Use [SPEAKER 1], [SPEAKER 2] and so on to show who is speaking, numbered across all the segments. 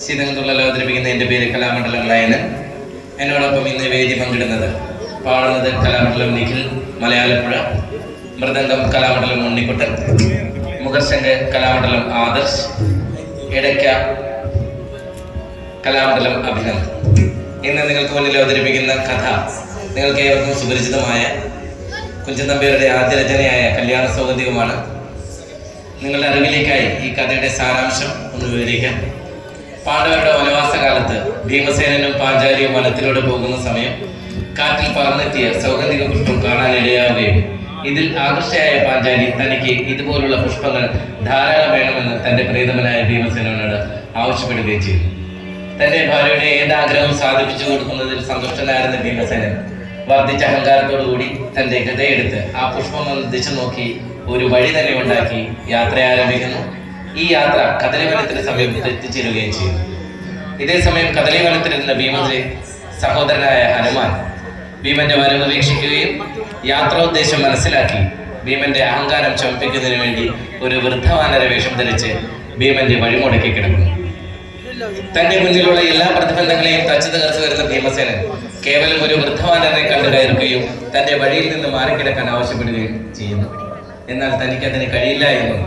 [SPEAKER 1] ശീതങ്ങളുള്ള അവതരിപ്പിക്കുന്ന എൻ്റെ പേര് കലാമണ്ഡലം ലയന്. എന്നോടൊപ്പം ഇന്ന് വേദി പങ്കിടുന്നത് പാടുന്നത് കലാമണ്ഡലം നിഖിൽ മലയാളപ്പുഴ, മൃദംഗം കലാമണ്ഡലം ഉണ്ണിക്കുട്ടൻ, മുഖർശങ്ക് കലാമണ്ഡലം ആദർശ്, ഇടയ്ക്ക കലാമണ്ഡലം അഭിനന്ദ്. ഇന്ന് നിങ്ങൾക്ക് മുന്നിൽ അവതരിപ്പിക്കുന്ന കഥ നിങ്ങൾക്ക് ഏവർക്കും സുപരിചിതമായ കുഞ്ചൻ നമ്പ്യാരുടെ ആദ്യ രചനയായ കല്യാണ സൗഗന്ധികമാണ്. നിങ്ങളുടെ അറിവിലേക്കായി ഈ കഥയുടെ സാരാംശം ഒന്ന് വിവരിക്കാം. പാണ്ഡവരുടെ വനവാസകാലത്ത് ഭീമസേനനും പാഞ്ചാലിയും വനത്തിലൂടെ പോകുന്ന സമയം കാറ്റിൽ പറന്നെത്തിയ സൗഗന്ധിക പുഷ്പം കാണാനിടയാവുകയും ഇതിൽ ആകർഷയായ പാഞ്ചാലി തനിക്ക് ഇതുപോലുള്ള പുഷ്പങ്ങൾ ധാരാളം വേണമെന്ന് തന്റെ പ്രിയതമനായ ഭീമസേനോട് ആവശ്യപ്പെടുകയും ചെയ്തു. തന്റെ ഭാര്യയുടെ ഏതാഗ്രഹവും സാധിപ്പിച്ചു കൊടുക്കുന്നതിൽ സന്തുഷ്ടനായിരുന്ന ഭീമസേനൻ വർദ്ധിച്ച അഹങ്കാരത്തോടുകൂടി തന്റെ ഗതയെടുത്ത് ആ പുഷ്പം ഒന്ന് ദിശ നോക്കി ഒരു വഴി തന്നെ ഉണ്ടാക്കി യാത്ര ആരംഭിക്കുന്നു. ഈ യാത്ര കദളിവനത്തിന് സമീപത്ത് എത്തിച്ചേരുകയും ചെയ്തു. ഇതേ സമയം കദളിവനത്തിലിരുന്ന ഭീമന്റെ സഹോദരനായ ഹനുമാൻ ഭീമന്റെ വരവ് വീക്ഷിക്കുകയും യാത്രോദ്ദേശം മനസ്സിലാക്കി ഭീമന്റെ അഹങ്കാരം ചുമപ്പിക്കുന്നതിന് വേണ്ടി ഒരു വൃദ്ധവാനര വേഷം ധരിച്ച് ഭീമന്റെ വഴിമുടക്കി കിടക്കുന്നു. തന്റെ മുന്നിലുള്ള എല്ലാ പ്രതിബന്ധങ്ങളെയും തച്ചു തകർച്ചു വരുന്ന ഭീമസേനൻ കേവലം ഒരു വൃദ്ധവാനരെ കണ്ടു കയറുകയും തന്റെ വഴിയിൽ നിന്ന് മാറിക്കിടക്കാൻ ആവശ്യപ്പെടുകയും ചെയ്യുന്നു. എന്നാൽ തനിക്ക് അതിന് കഴിയില്ല എന്നും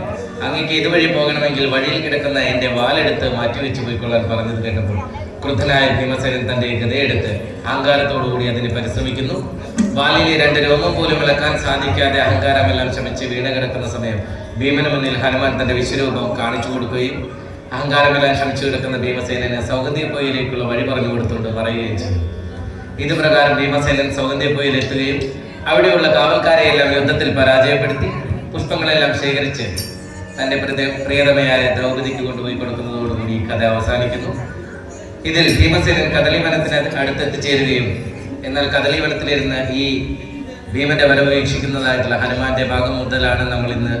[SPEAKER 1] അങ്ങേക്ക് ഇതുവഴി പോകണമെങ്കിൽ വഴിയിൽ കിടക്കുന്ന എന്റെ വാലെടുത്ത് മാറ്റിവെച്ച് പോയിക്കൊള്ളാൻ പറഞ്ഞത് കേട്ടപ്പോൾ ക്രുദ്ധനായ ഭീമസേനൻ തന്റെ ഗതയെടുത്ത് അഹങ്കാരത്തോടുകൂടി അതിന് പരിശ്രമിക്കുന്നു. വാലിലെ 2 രോമം പോലും ഇളക്കാൻ സാധിക്കാതെ അഹങ്കാരമെല്ലാം ശമിച്ച് വീണ് കിടക്കുന്ന സമയം ഭീമന് മുന്നിൽ ഹനുമാൻ തന്റെ വിശ്വരൂപം കാണിച്ചു കൊടുക്കുകയും അഹങ്കാരമെല്ലാം ശമിച്ചു കിടക്കുന്ന ഭീമസേനന് സൗഗന്ധികപ്പൊയിലേക്കുള്ള വഴി പറഞ്ഞു കൊടുത്തുകൊണ്ട് പറയുകയും ചെയ്തു. ഇതുപ്രകാരം ഭീമസേനൻ സൗഗന്ധികപ്പൊയിൽ എത്തുകയും അവിടെയുള്ള കാവൽക്കാരെയെല്ലാം യുദ്ധത്തിൽ പരാജയപ്പെടുത്തി പുഷ്പങ്ങളെല്ലാം ശേഖരിച്ച് തന്റെ പ്രിയതമയായ ദ്രൗപദിക്ക് കൊണ്ടുപോയി കൊടുക്കുന്നതോടുകൂടി ഈ കഥ അവസാനിക്കുന്നു. ഇതിൽ ഭീമസേനൻ കദളിവനത്തിന് അടുത്തെത്തിച്ചേരുകയും എന്നാൽ കദളിവനത്തിലിരുന്ന ഈ ഭീമന്റെ വരവ് വീക്ഷിക്കുന്നതായിട്ടുള്ള ഹനുമാന്റെ ഭാഗം മുതലാണ് നമ്മൾ ഇന്ന്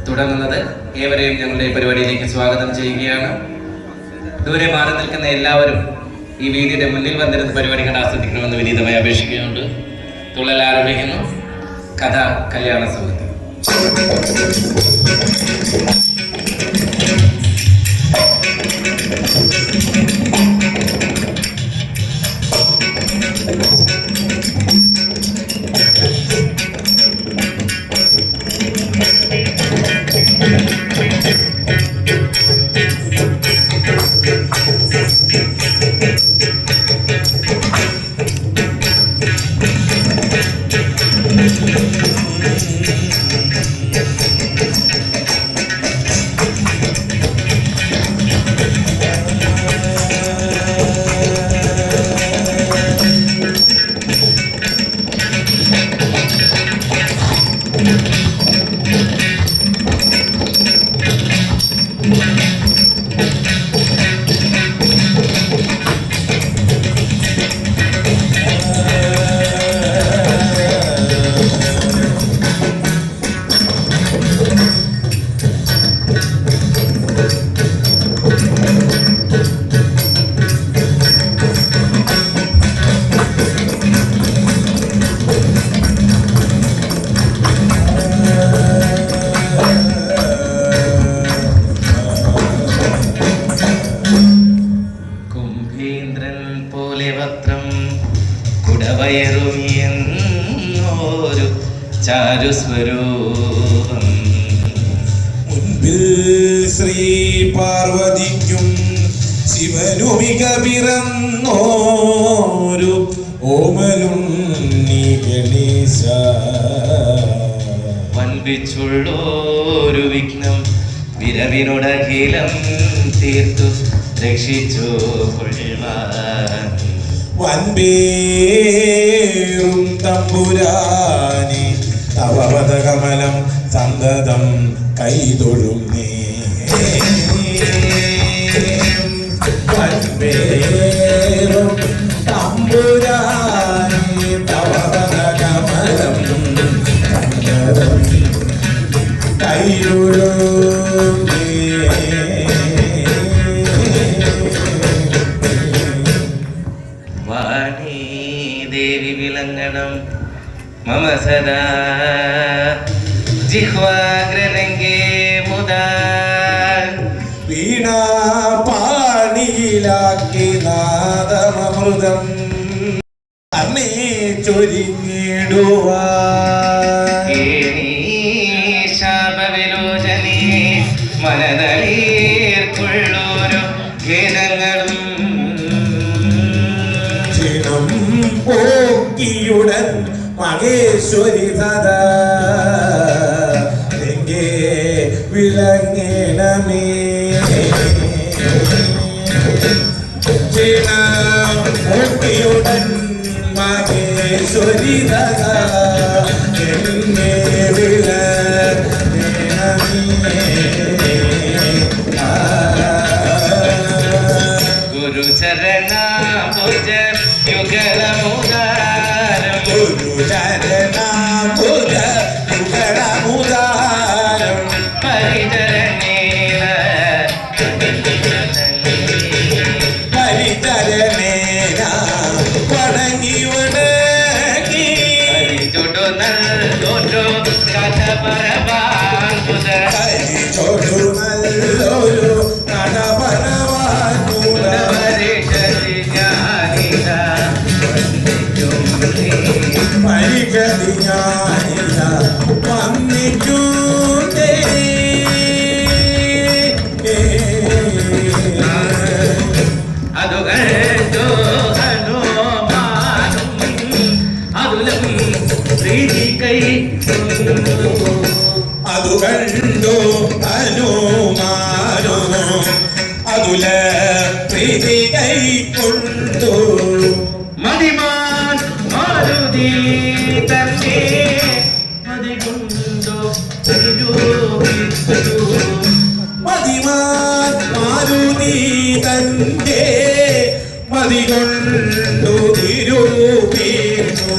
[SPEAKER 1] തുടങ്ങുന്നത്. ഏവരെയും ഞങ്ങളുടെ പരിപാടിയിലേക്ക് സ്വാഗതം ചെയ്യുകയാണ്. ദൂരെ മാറി നിൽക്കുന്ന എല്ലാവരും ഈ വേദിയുടെ മുന്നിൽ വന്നിരുന്ന പരിപാടി കണ്ട് ആസ്വദിക്കണമെന്ന് വിനീതമായി അപേക്ഷിക്കുന്നുണ്ട്. തുള്ളൽ ആരംഭിക്കുന്നു. കഥ കല്യാണ സൗഗന്ധികം. കുടവയറുമിയെന്നോരു ചാരുസ്വരൂപം
[SPEAKER 2] മുൻപിൽ ശ്രീ പാർവതിക്കും ശിവനുമിക പിറന്നോരു ഓമലുണ്ണി ഗണേശ
[SPEAKER 1] വൻപിച്ചുള്ളോരു വിഘ്നം വിരവിനോടഖിലം തീർത്തു രക്ഷിച്ചു കൊള്ളുവാൻ
[SPEAKER 2] വൻപേറും തമ്പുരാനെ തവ പദകമലം സന്തതം കൈതൊഴുന്നേ. വൻപേറും തമ്പുരാനെ തവ പദകമലം സന്തതം കൈതൊഴുന്നേ.
[SPEAKER 1] ദേവി വിളങ്ങണം മമ സദാ ജിഹ്വാഗ്രനംഗേ മുദാ
[SPEAKER 2] വീണാ പാട മണിയിലാക്കി നാദമൃതം അമ്മേ ചൊരിഞ്ഞിടുവാ
[SPEAKER 1] ശാപവിലോചനേ മനനീർക്കുള്ളോരോ ഗീതങ്ങളും
[SPEAKER 2] ചിണം പോക്കിയുടൻ മഹേശ്വരി സദാ എങ്കേ വിളങ്ങണമേ ചിണം പോക്കിയുടൻ മഹേശ്വരി സദാ എങ്കേ
[SPEAKER 1] ഗുരുചരണാംബുജ യുഗളമുദാരം
[SPEAKER 2] ഗുരുചരണാംബുജ യുഗളമുദാരം
[SPEAKER 1] പരിചരണേന
[SPEAKER 2] പരിചരണേന വണങ്ങി വണങ്ങി
[SPEAKER 1] പരിചൊടു നല്ലൊരു കഥ പറവാൻപുത
[SPEAKER 2] പരിചൊടു നല്ലൊരു കഥ പറവാൻപുത പരിഗതി ഞാനില്ല വന്നിട്ടൂതേ
[SPEAKER 1] അതുകണ്ടോ ഹനുമാനും അതുലം പ്രീതി കൈ
[SPEAKER 2] അതു കണ്ടു ഹനുമാനോ അതുല പ്രീതി കൈക്കൊണ്ടു
[SPEAKER 1] മതിമാൻ മാരുതി തന്നെ മതികൊണ്ടോ
[SPEAKER 2] മതിമാൻ മാരുതി തന്റെ മതികൊണ്ടു തിരുവീന്നു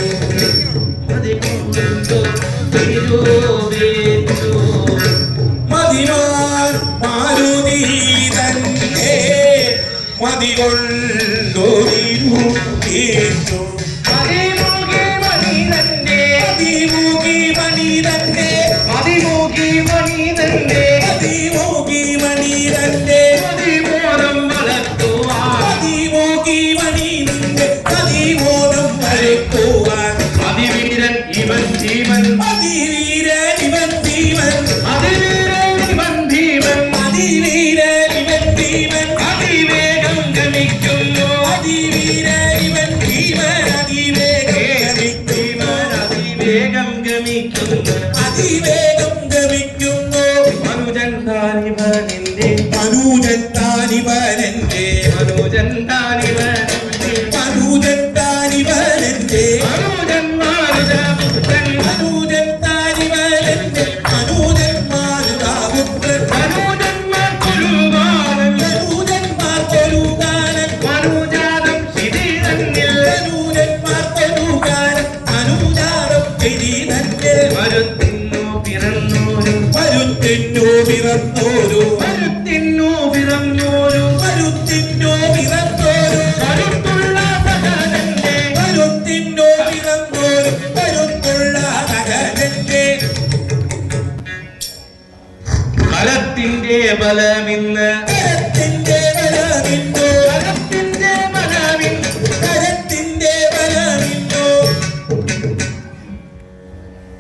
[SPEAKER 1] മതികൊണ്ടോ തിരുവേറ്റു
[SPEAKER 2] മതിമാൻ മാരുതി തന്റെ മതികൊണ്ടു തിരുവീന്നു
[SPEAKER 1] മതിമുഖി മണി തന്റെ
[SPEAKER 2] മതിമുഖി മണി തന്റെ
[SPEAKER 1] മതിമുഖി മണി തന്റെ
[SPEAKER 2] മതിമുഖി മണി തന്റെ
[SPEAKER 1] മതിമോദം വളർത്തുവാൻ
[SPEAKER 2] മതിമുഖി മണി തന്റെ മതിമോദം വരയ്ക്കുവാൻ
[SPEAKER 1] അതിവീരൻ ഇവൻ ജീവൻ
[SPEAKER 2] അതിവീരൻ ഇവൻ ഭീമൻ
[SPEAKER 1] അതിവീരൻ ഇവൻ ഭീമൻ
[SPEAKER 2] അതിവീരൻ ഇവൻ ഭീമൻ
[SPEAKER 1] അതിവേഗം ഗമിക്കുന്നു
[SPEAKER 2] അതിവീരൻ ഇവൻ ഭീമൻ
[SPEAKER 1] അതിവേഗം ഗമിക്കുന്നു
[SPEAKER 2] അതിവേഗം ഗമിക്കുന്നു
[SPEAKER 1] മനുജൻ താനിവനെന്റെ
[SPEAKER 2] മനുജൻ താനിവനെന്റെ
[SPEAKER 1] മനുജൻ താനിവനെന്റെ
[SPEAKER 2] മനുജൻ താനിവനെന്റെ
[SPEAKER 1] മനുജൻ മാരുതപുത്രൻ
[SPEAKER 2] മനുജൻ താനിവനെന്റെ മനുജൻ മാരുതാപുത്രൻ
[SPEAKER 1] മനുജന്മാർ കൊലുവാനൻ
[SPEAKER 2] മനുജന്മാർ കൊലുകാനൻ
[SPEAKER 1] മനുജാതം ശിഥിരന്നിൽ
[SPEAKER 2] മനുജന്മാർ കൊലുകാനൻ അനുജാതം പെരിതന്നിൽ
[SPEAKER 1] മരുത്തിന്നു പിറന്നോരു
[SPEAKER 2] മരുത്തിന്നു പിറന്നോരു
[SPEAKER 1] മരുത്തിന്നു പിറന്നോരു
[SPEAKER 2] മരുത്തിന്നു പിറന്നോരു
[SPEAKER 1] കരുത്തുള്ള സഹനന്റെ
[SPEAKER 2] മരുത്തിന്നു പിറന്നോരു കരുത്തുള്ള സഹനന്റെ
[SPEAKER 1] ഫലത്തിന്റെ ബലമിന്ന്
[SPEAKER 2] കരത്തിന്റെ ബലമിന്നു
[SPEAKER 1] ഫലത്തിന്റെ ബലമിൻ
[SPEAKER 2] കരത്തിന്റെ ബലമിന്നു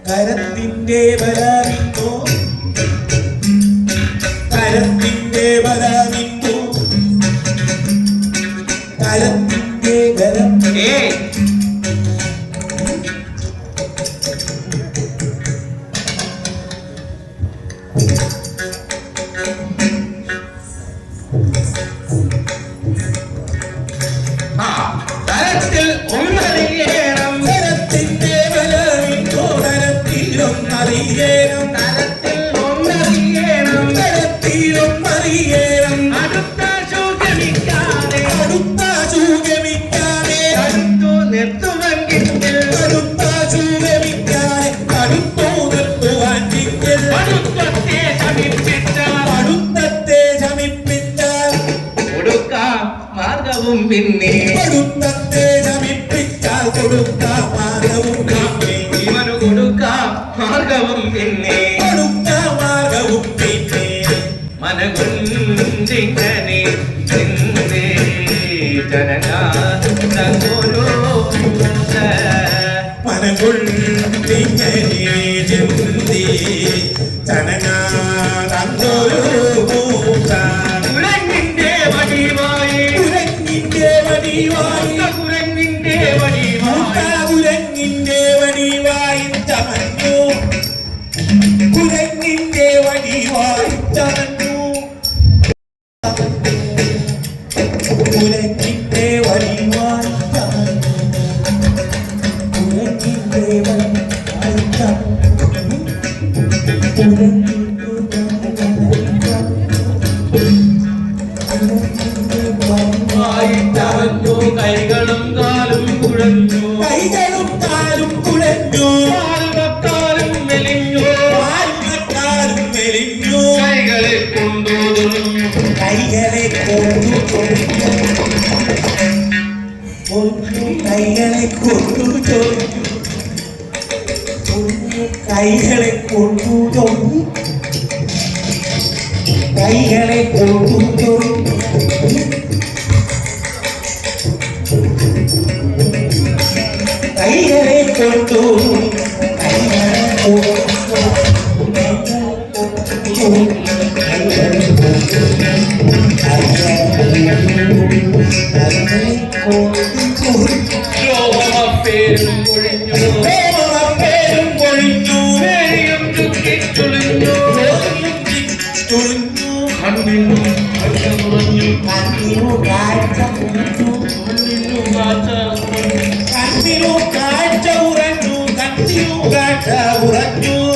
[SPEAKER 2] കരത്തിന്റെ ബലമിന്നു കരത്തിന്റെ ബലമിന്നു കരത്തിന്റെ ബലം
[SPEAKER 1] ഏയ് തരത്തിൽ ഒന്നറിയണം
[SPEAKER 2] കരത്തിന്റെ ബലമിന്നു കരത്തിലൊന്നറിയേണം
[SPEAKER 1] തരത്തിൽ ഒന്നറിയണം
[SPEAKER 2] കരത്തിലൊന്നറിയേണം
[SPEAKER 1] അടുത്ത ശോകമിക്കാതെ
[SPEAKER 2] അടുത്ത സൂചമിക്കാതെ
[SPEAKER 1] അടുത്തു നിർത്തുവെങ്കിൽ
[SPEAKER 2] അടുത്ത സൂചമിക്കാതെ അടുത്തു നിർത്തുവാൻ
[SPEAKER 1] അടുത്തത്തെ ശമിപ്പിച്ചാൽ
[SPEAKER 2] അടുത്തത്തെ ശമിപ്പിച്ചാൽ
[SPEAKER 1] കൊടുക്കാം മാർഗവും പിന്നെ
[SPEAKER 2] അടുത്തത്തെ ശമിപ്പിച്ചാൽ കൊടുക്കാം മാർഗവും പിന്നെ
[SPEAKER 1] ഇവന് കൊടുക്കാം മാർഗവും പിന്നെ
[SPEAKER 2] കൊടുക്കാം മാർഗവും പിന്നെ
[SPEAKER 1] മനകൊണ്ടിങ്ങനെ
[SPEAKER 3] കൈകളും കാലും കുഴഞ്ഞു കാലും മെലിഞ്ഞു കൈകളെ കൊണ്ടു പേരും കൊഴിഞ്ഞു വേരിയും ചുറ്റിച്ചുളിഞ്ഞു കണ്ണിനു കാഴ്ച ഉറഞ്ഞു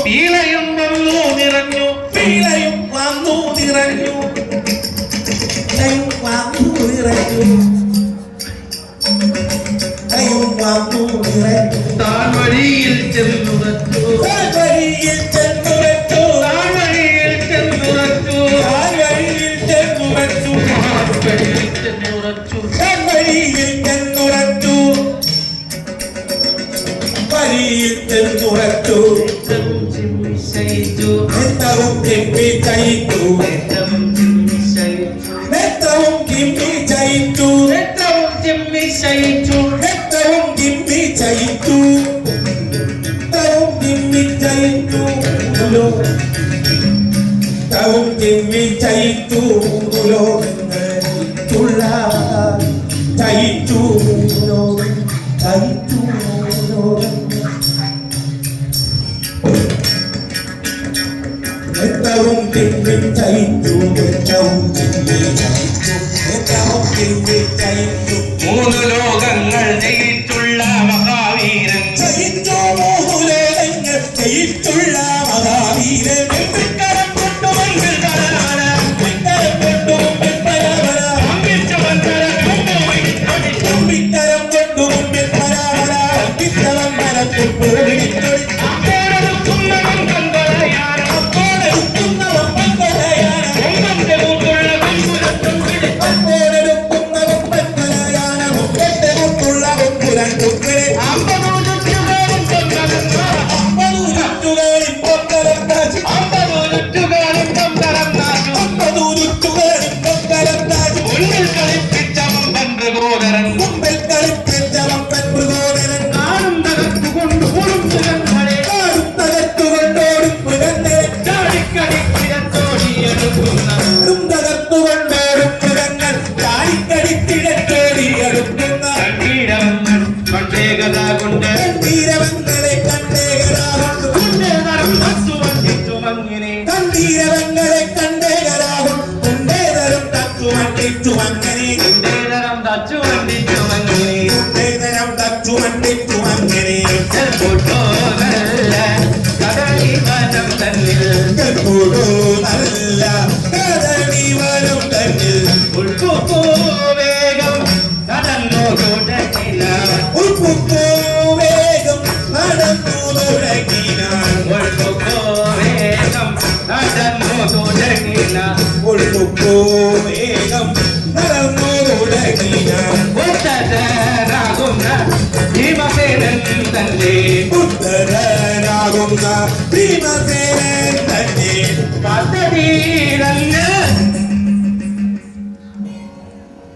[SPEAKER 3] പീലയും വന്നു നിറഞ്ഞു താൻ വഴിയിൽ ചെന്നുറച്ചു മൂന്ന് ലോകങ്ങൾ ജയിച്ചുള്ള മഹാവീരൻ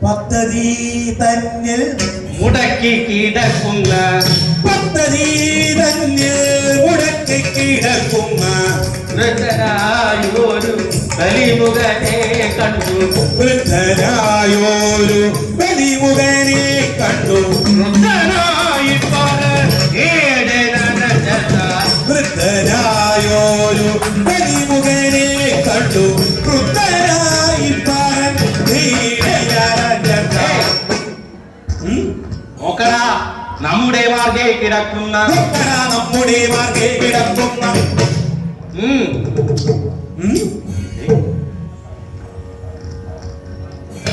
[SPEAKER 2] പദ്ധതി തന്നിൽ
[SPEAKER 3] മുടക്കി കിടക്കുന്ന
[SPEAKER 2] പദ്ധതി തന്നിൽ മുടക്കി കിടക്കുന്ന
[SPEAKER 3] വൃദ്ധനായൊരു ബലിമുഖനെ കണ്ടു.
[SPEAKER 2] വൃദ്ധനായൊരു ബലിമുഖനെ കണ്ടു.
[SPEAKER 3] വൃദ്ധനായി
[SPEAKER 2] വൃദ്ധനായൊരു ബലിമുഖനെ കണ്ടു. വൃദ്ധനായി
[SPEAKER 3] നോക്കടാ നമ്മുടെ മാർഗേ കിടക്കുന്ന
[SPEAKER 2] നമ്മുടെ മാർഗേ കിടക്കുന്ന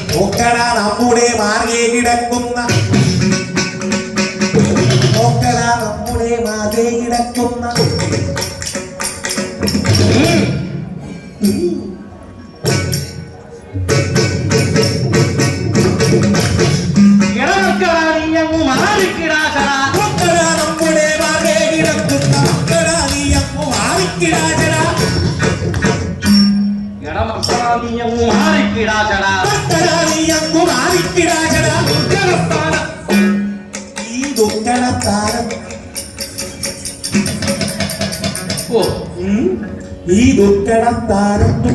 [SPEAKER 2] നോക്കടാ നമ്മുടെ മാർഗേ കിടക്കുന്ന നോക്കടാ നമ്മുടെ മാർഗേ കിടക്കുന്ന ഈ ദുർഘടത്താരത്തു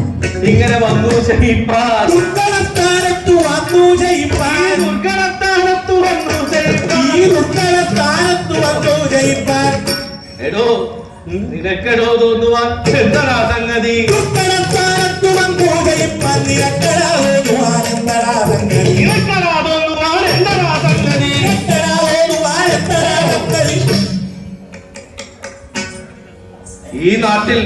[SPEAKER 3] ഇങ്ങനെ വന്നു ജയിപ്പാൻ
[SPEAKER 2] ദുർഘടത്താരത്തു വന്നു ജയിപ്പാൻ
[SPEAKER 3] ദുർഘടത്താരത്തു വന്നു
[SPEAKER 2] ഈ ദുർഘടത്താരത്തു വന്നു ജയിപ്പാൻ
[SPEAKER 3] എടോ നിനക്കെടോ തോന്നുവാൻ എന്താ സംഗതി
[SPEAKER 2] ദുർഘടത്താരത്തു വന്നു ജയിപ്പാൻ നിനക്കെടാ തോന്നുവാൻ എന്താ സംഗതി
[SPEAKER 3] നിനക്കെടാ തോന്നുവാൻ എന്താ സംഗതി
[SPEAKER 2] നിനക്കെടാ തോന്നുവാൻ എന്താ സംഗതി
[SPEAKER 3] ഈ നാട്ടിൽ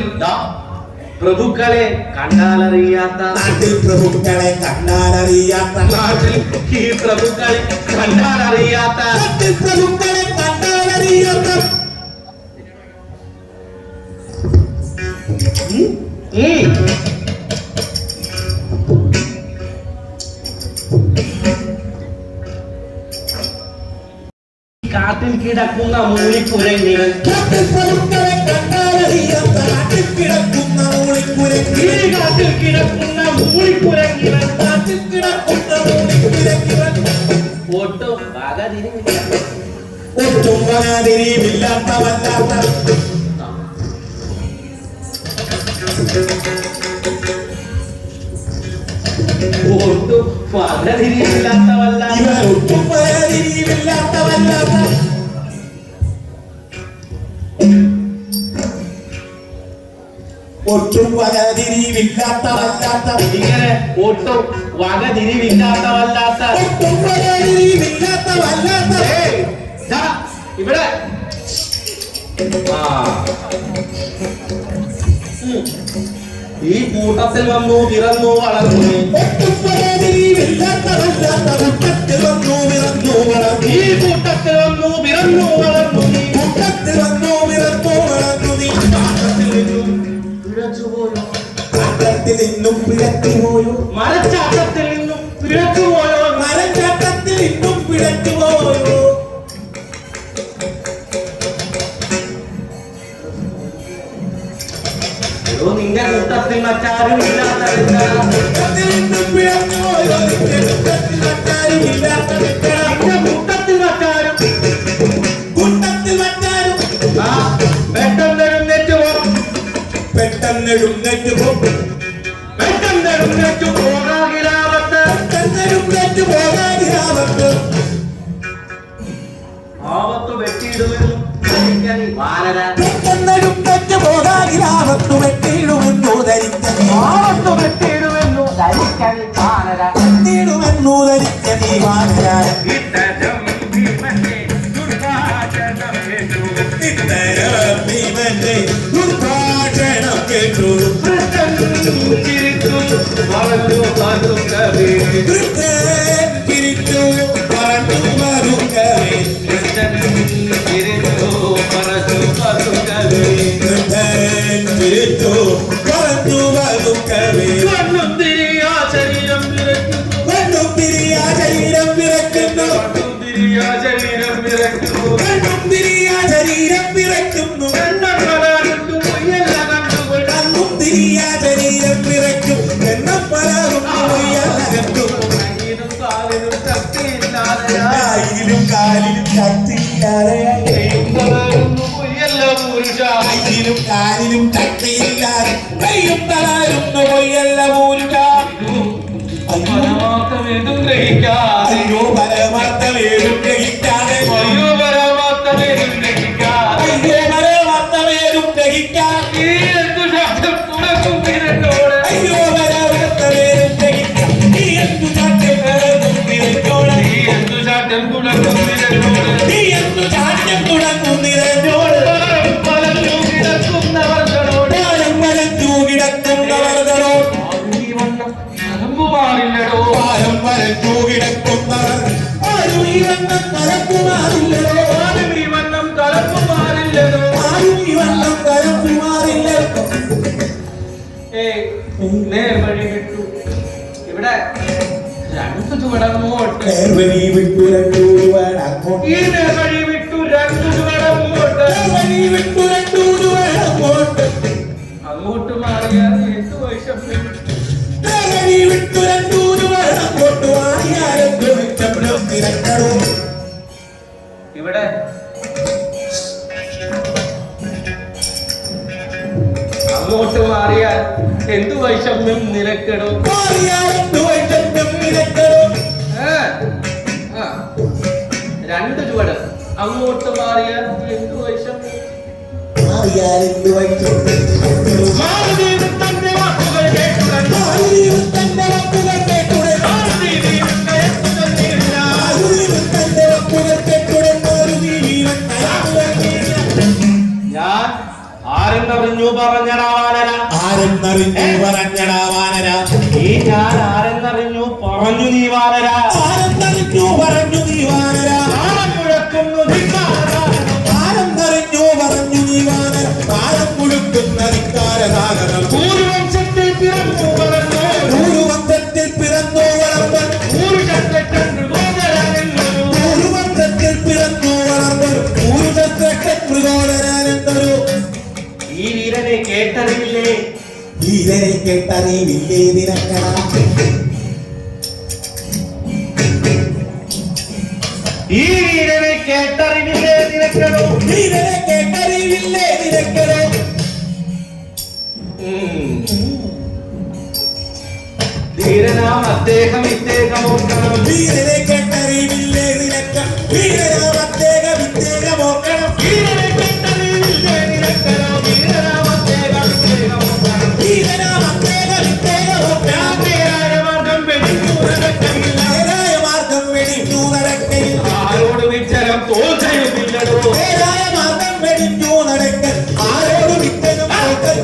[SPEAKER 3] പ്രഭുക്കളെ കണ്ടാലറിയാത്ത
[SPEAKER 2] നാട്ടിൽ പ്രഭുക്കളെ കണ്ടാലറിയാത്ത
[SPEAKER 3] നാട്ടിൽ ഈ പ്രഭുക്കളെ കണ്ടാലറിയാത്ത
[SPEAKER 2] നാട്ടിൽ പ്രഭുക്കളെ കണ്ടാലറിയാത്ത
[SPEAKER 3] കാട്ടിൽ കിടക്കുന്ന മൂളിക്കുരങ്ങികൾ
[SPEAKER 2] നാട്ടിൽ പ്രഭുക്കളെ കണ്ടാലറിയാത്ത നാട്ടിൽ കിടക്കുന്ന മൂളിക്കുരങ്ങികൾ
[SPEAKER 3] ഈ കാട്ടിൽ കിടക്കുന്ന മൂളിക്കുരങ്ങികൾ
[SPEAKER 2] നാട്ടിൽ കിടക്കുന്ന മൂളിക്കുരങ്ങികൾ
[SPEAKER 3] ഒട്ടും
[SPEAKER 2] ഒട്ടും വരാതിരിവില്ലാത്ത വല്ലാത്ത
[SPEAKER 3] ഒട്ടും പകതിരിയില്ലാത്തവല്ല
[SPEAKER 2] ഇവരൊട്ടും വരാതിരിവില്ലാത്ത വല്ലാത്ത ഒട്ടും വരാതിരിവില്ലാത്ത വല്ലാത്ത
[SPEAKER 3] ഇങ്ങനെ ഒട്ടും വകതിരിവില്ലാത്തവല്ലാത്ത
[SPEAKER 2] ഒട്ടും വരാതിരിവില്ലാത്ത വല്ലാത്ത
[SPEAKER 3] ഇവിടെ ഈ കൂട്ടത്തിൽ വന്നു പിറന്നു വളർന്നു
[SPEAKER 2] ഒട്ടും വരാതിരിവില്ലാത്ത വല്ലാത്ത കൂട്ടത്തിൽ വന്നു പിറന്നു വളർന്നു
[SPEAKER 3] ഈ കൂട്ടത്തിൽ വന്നു പിറന്നു വളർന്നു
[SPEAKER 2] കൂട്ടത്തിൽ വന്നു പിറന്നു വളർന്നു നീ ചാട്ടത്തിൽ നിന്നും പിഴച്ചുപോയോ
[SPEAKER 3] മരച്ചാട്ടത്തിൽ നിന്നും പിഴച്ചുപോയോ
[SPEAKER 2] മരച്ചാട്ടത്തിൽ നിന്നും പിഴച്ചുപോയോ
[SPEAKER 3] നിന്റെ കൂട്ടത്തിൽ മറ്റാരും ഇല്ലാത്ത
[SPEAKER 2] കൂട്ടത്തിൽ നിന്നും പിഴച്ചുപോയോ നിന്റെ കൂട്ടത്തിൽ മറ്റാരും ഇല്ലാത്ത
[SPEAKER 3] കൂട്ടത്തിൽ മറ്റാരും
[SPEAKER 2] കൂട്ടത്തിൽ മറ്റാരും
[SPEAKER 3] പെട്ടെന്ന് എഴുന്നേറ്റ്
[SPEAKER 2] പെട്ടെന്ന് എഴുന്നേറ്റ് പോകും
[SPEAKER 3] പെട്ടെന്ന് എഴുന്നേറ്റ് പോകാകിരാവത്ത്
[SPEAKER 2] പെട്ടെന്ന് എഴുന്നേറ്റ് പോകാതിരാവത്ത്
[SPEAKER 3] ആവത്ത് വെട്ടിയിടുമെന്നു വാനര
[SPEAKER 2] പെട്ടെന്ന് എഴുന്നേറ്റ് പോകാതിരാവത്ത് വെട്ടിയിടുമെന്നു ധരിച്ച
[SPEAKER 3] ആവത്ത് വെട്ടിയിടുമെന്നു ധരിക്കൽ വാനര
[SPEAKER 2] വെട്ടിയിടുമെന്നു ധരിച്ച നീ വാനരായ
[SPEAKER 3] ഇത്തരം ഭീമന്റെ ദുർഭാഷണം കേട്ടു
[SPEAKER 2] ഇത്തരം ഭീമന്റെ ദുർഭാഷണം കേട്ടു
[SPEAKER 3] വൃദ്ധൻ ചിരിച്ചു വളർന്നു പതുക്കവേ
[SPEAKER 2] വൃദ്ധൻ ചിരിച്ചു പറഞ്ഞു മറുക്കവേ
[SPEAKER 3] വൃദ്ധൻ ചിരിച്ചു പറഞ്ഞു പതുക്കവേ
[SPEAKER 2] വൃദ്ധൻ ചിരിച്ചു പറഞ്ഞു മറുക്കവേ
[SPEAKER 3] കണ്ണും തിരിയാ ശരീരം വിറയ്ക്കുന്നു
[SPEAKER 2] കണ്ണും തിരിയാ ശരീരം വിറയ്ക്കുന്നു
[SPEAKER 3] കണ്ണും തിരിയാ ശരീരം വിറയ്ക്കുന്നു
[SPEAKER 2] കണ്ണും തിരിയാ ശരീരം വിറയ്ക്കുന്നു
[SPEAKER 3] എണ്ണപ്പലാകുന്നു പൊയ്യല്ല കണ്ടുകൊള്ള
[SPEAKER 2] കണ്ണും തിരിയാ ശരീരം വിറയ്ക്കും എണ്ണം പലകും പോയകറ്റും
[SPEAKER 3] കാലിലും ശക്തിയില്ലാതെയാ
[SPEAKER 2] കയ്യിലും കാലിലും ശക്തിയില്ലാതെയായി
[SPEAKER 3] ചെയ്യുന്നവരൊന്നു പൊയ്യല്ല പുരുഷ
[SPEAKER 2] കയ്യിലും കാലിലും ശക്തിയില്ലാതെ കയ്യും തളരുന്ന പൊയ്യല്ല പോരുക
[SPEAKER 3] പരമാർത്ഥമേതും ഗ്രഹിക്കാതെ
[SPEAKER 2] അയ്യോ പരമാർത്ഥമേതും ഗ്രഹിക്കാതെ
[SPEAKER 3] അയ്യോ പരമാർത്ഥമേതും ഗ്രഹിക്കാതെ
[SPEAKER 2] അയ്യോ പരമാർത്ഥമേതും ഗ്രഹിക്കാതെ
[SPEAKER 3] ഈ എന്തു ശബ്ദം തുണക്കും നിരന്നോട്
[SPEAKER 2] അയ്യോ പരമാർത്ഥമേതും ഗ്രഹിക്കാതെ നീ എന്തു ചാട്ടം നിരഞ്ഞോട്
[SPEAKER 3] ഈ എന്തു ശബ്ദം തുണക്കും നിരന്നോട്
[SPEAKER 2] നീ എന്തു ചാട്ടം നിരഞ്ഞോട്
[SPEAKER 3] പലരും കിടക്കുന്നവർകളോട്
[SPEAKER 2] ഞാനും വലഞ്ഞു കിടക്കുന്നവർകളോട്
[SPEAKER 3] ഈ വണ്ണം നരമ്പു മാറില്ലടോ
[SPEAKER 2] പാലം വരഞ്ഞു കിടക്കുന്നവർ ആരും ഈ വണ്ണം കലക്കുമാറില്ലല്ലോ
[SPEAKER 3] ആരും ഈ വണ്ണം കലമ്പു മാറില്ലടോ
[SPEAKER 2] ആരും ഈ വണ്ണം കലക്കുമാറില്ലല്ലോ
[SPEAKER 3] നേർവഴി വിട്ടു ഇവിടെ രണ്ടു ചുവടങ്ങോട്ട്
[SPEAKER 2] നേർവഴി വിട്ടു രണ്ടൂടുവാൻ അങ്ങോട്ട്
[SPEAKER 3] ഈ നേർവഴി വിട്ടു രണ്ടു ചുവടങ്ങോട്ട്
[SPEAKER 2] നേർവഴി വിട്ടു രണ്ടൂടുവാൻ അങ്ങോട്ട്
[SPEAKER 3] അങ്ങോട്ട് മാറിയാൽ എന്ത് വൈഷമ്യം
[SPEAKER 2] നേർവഴി വിട്ടു രണ്ടൂടുവാൻ അങ്ങോട്ട് ആരെങ്കിലും മിച്ചപ്പെടും നിരക്കടോ
[SPEAKER 3] ഇവിടെ അങ്ങോട്ട് മാറിയാൽ എന്തു വൈഷമ്യം നിനക്കെടോ
[SPEAKER 2] മാറിയാരെന്തു വൈഷമ്യം നിരക്കടോ
[SPEAKER 3] രണ്ട് ചുവട് അങ്ങോട്ട് മാറിയാൽ എന്തു വൈഷമ്യം
[SPEAKER 2] മാറിയാരെന്തു വൈഷമ്യം
[SPEAKER 3] മാരുതിയും തന്റെ വാക്കുകൾ കേട്ടുടൻ
[SPEAKER 2] മാറിയും തന്റെ വാക്കുകൾ കേട്ടുടൻ
[SPEAKER 3] മാരുതിയും കയറ്റുതന്നില്ല.
[SPEAKER 2] മാറിയും തന്റെ വാക്കുകൾ കേട്ടുടൻ മാരുതി വീരൻ
[SPEAKER 3] ഞാൻ ആരെന്നറിഞ്ഞു പറഞ്ഞടാ വാനര
[SPEAKER 2] ആരെന്നറിഞ്ഞു പറഞ്ഞടാ വാനര
[SPEAKER 3] ഈ ഞാൻ ആരെന്നറിഞ്ഞു പറഞ്ഞു നീ വാനര
[SPEAKER 2] ആരെന്നറിഞ്ഞു പറഞ്ഞു നീ വാനര
[SPEAKER 3] ആരം മുഴക്കുന്നു
[SPEAKER 2] ആരെന്നറിഞ്ഞു പറഞ്ഞു നീ വാനര ആരം മുഴുക്കുന്ന ധിക്കാരസാഗരം
[SPEAKER 3] പൂർവംശത്തിൽ പിറന്നു വളർന്നു
[SPEAKER 2] പൂർവന്തത്തിൽ പിറന്നു വളർന്നു
[SPEAKER 3] പൂരുഷത്തെറ്റൻ മൃഗോദരനെന്നൊരു
[SPEAKER 2] പൂർവന്തത്തിൽ പിറന്നു വളർന്നു പൂർവ്വത്തെട്ടൻ മൃഗോദരനെന്നൊരു
[SPEAKER 3] ഈ വീരനെ കേട്ടറിയില്ലേ
[SPEAKER 2] വീരനെ കേട്ടറിവില്ലേ നിരക്കണ
[SPEAKER 3] ഈ വീരനെ കേട്ടറിവില്ലേ നിനക്കടോ
[SPEAKER 2] വീരനെ കേട്ടറിവില്ലേ നിരക്കണോ
[SPEAKER 3] ധീരനാം അദ്ദേഹം ഇദ്ദേഹമോക്കണം
[SPEAKER 2] വീരനെ കേട്ടറിവില്ലേ നിരക്ക വീരനാം അദ്ദേഹം ഇദ്ദേഹമോക്കണം
[SPEAKER 3] വീരനെ കേട്ടറിവില്ലേ നിനക്കടോ വീരനാം അദ്ദേഹം ഇദ്ദേഹമോക്കണം
[SPEAKER 2] വീരനാം അദ്ദേഹം ഇദ്ദേഹമോക്കണം
[SPEAKER 3] നേരായ മാർഗം വെടിഞ്ഞു നടക്കയില്ല
[SPEAKER 2] നേരായ മാർഗം വെടിഞ്ഞു നടക്കയിൽ
[SPEAKER 3] ആരോട് വിച്ചരം തോൽച്ചയുമില്ലടോ
[SPEAKER 2] നേരായ മാർഗം വെടിഞ്ഞു നടക്കൽ ആരോട് വിട്ടനും പോക്കൽ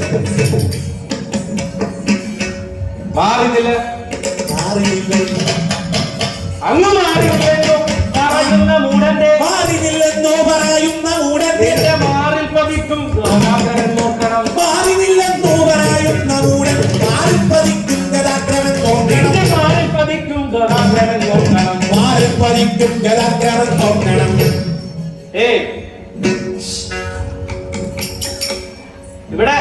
[SPEAKER 3] മാറിനില്ല
[SPEAKER 2] മാറിയില്ലെന്നോ
[SPEAKER 3] അങ്ങ് മാറിയില്ലെന്നോ പറയുന്ന മൂടന്റെ
[SPEAKER 2] മാറിയില്ലെന്നോ പറയുന്ന മൂടന്റെ
[SPEAKER 3] എന്റെ മാറിൽ പതിക്കും ഗോദാകരൻ നോക്കണം
[SPEAKER 2] മാറിയില്ലെന്നോ പറയുന്ന മൂടൻ മാറിൽ പതിക്കും ഗതാക്രമൻ നോക്കണം
[SPEAKER 3] എന്റെ മാറിൽ പതിക്കും ഗോദാകരൻ നോക്കണം
[SPEAKER 2] മാറിൽ പതിക്കും ഗതാക്രമൻ നോക്കണം
[SPEAKER 3] ഇവിടെ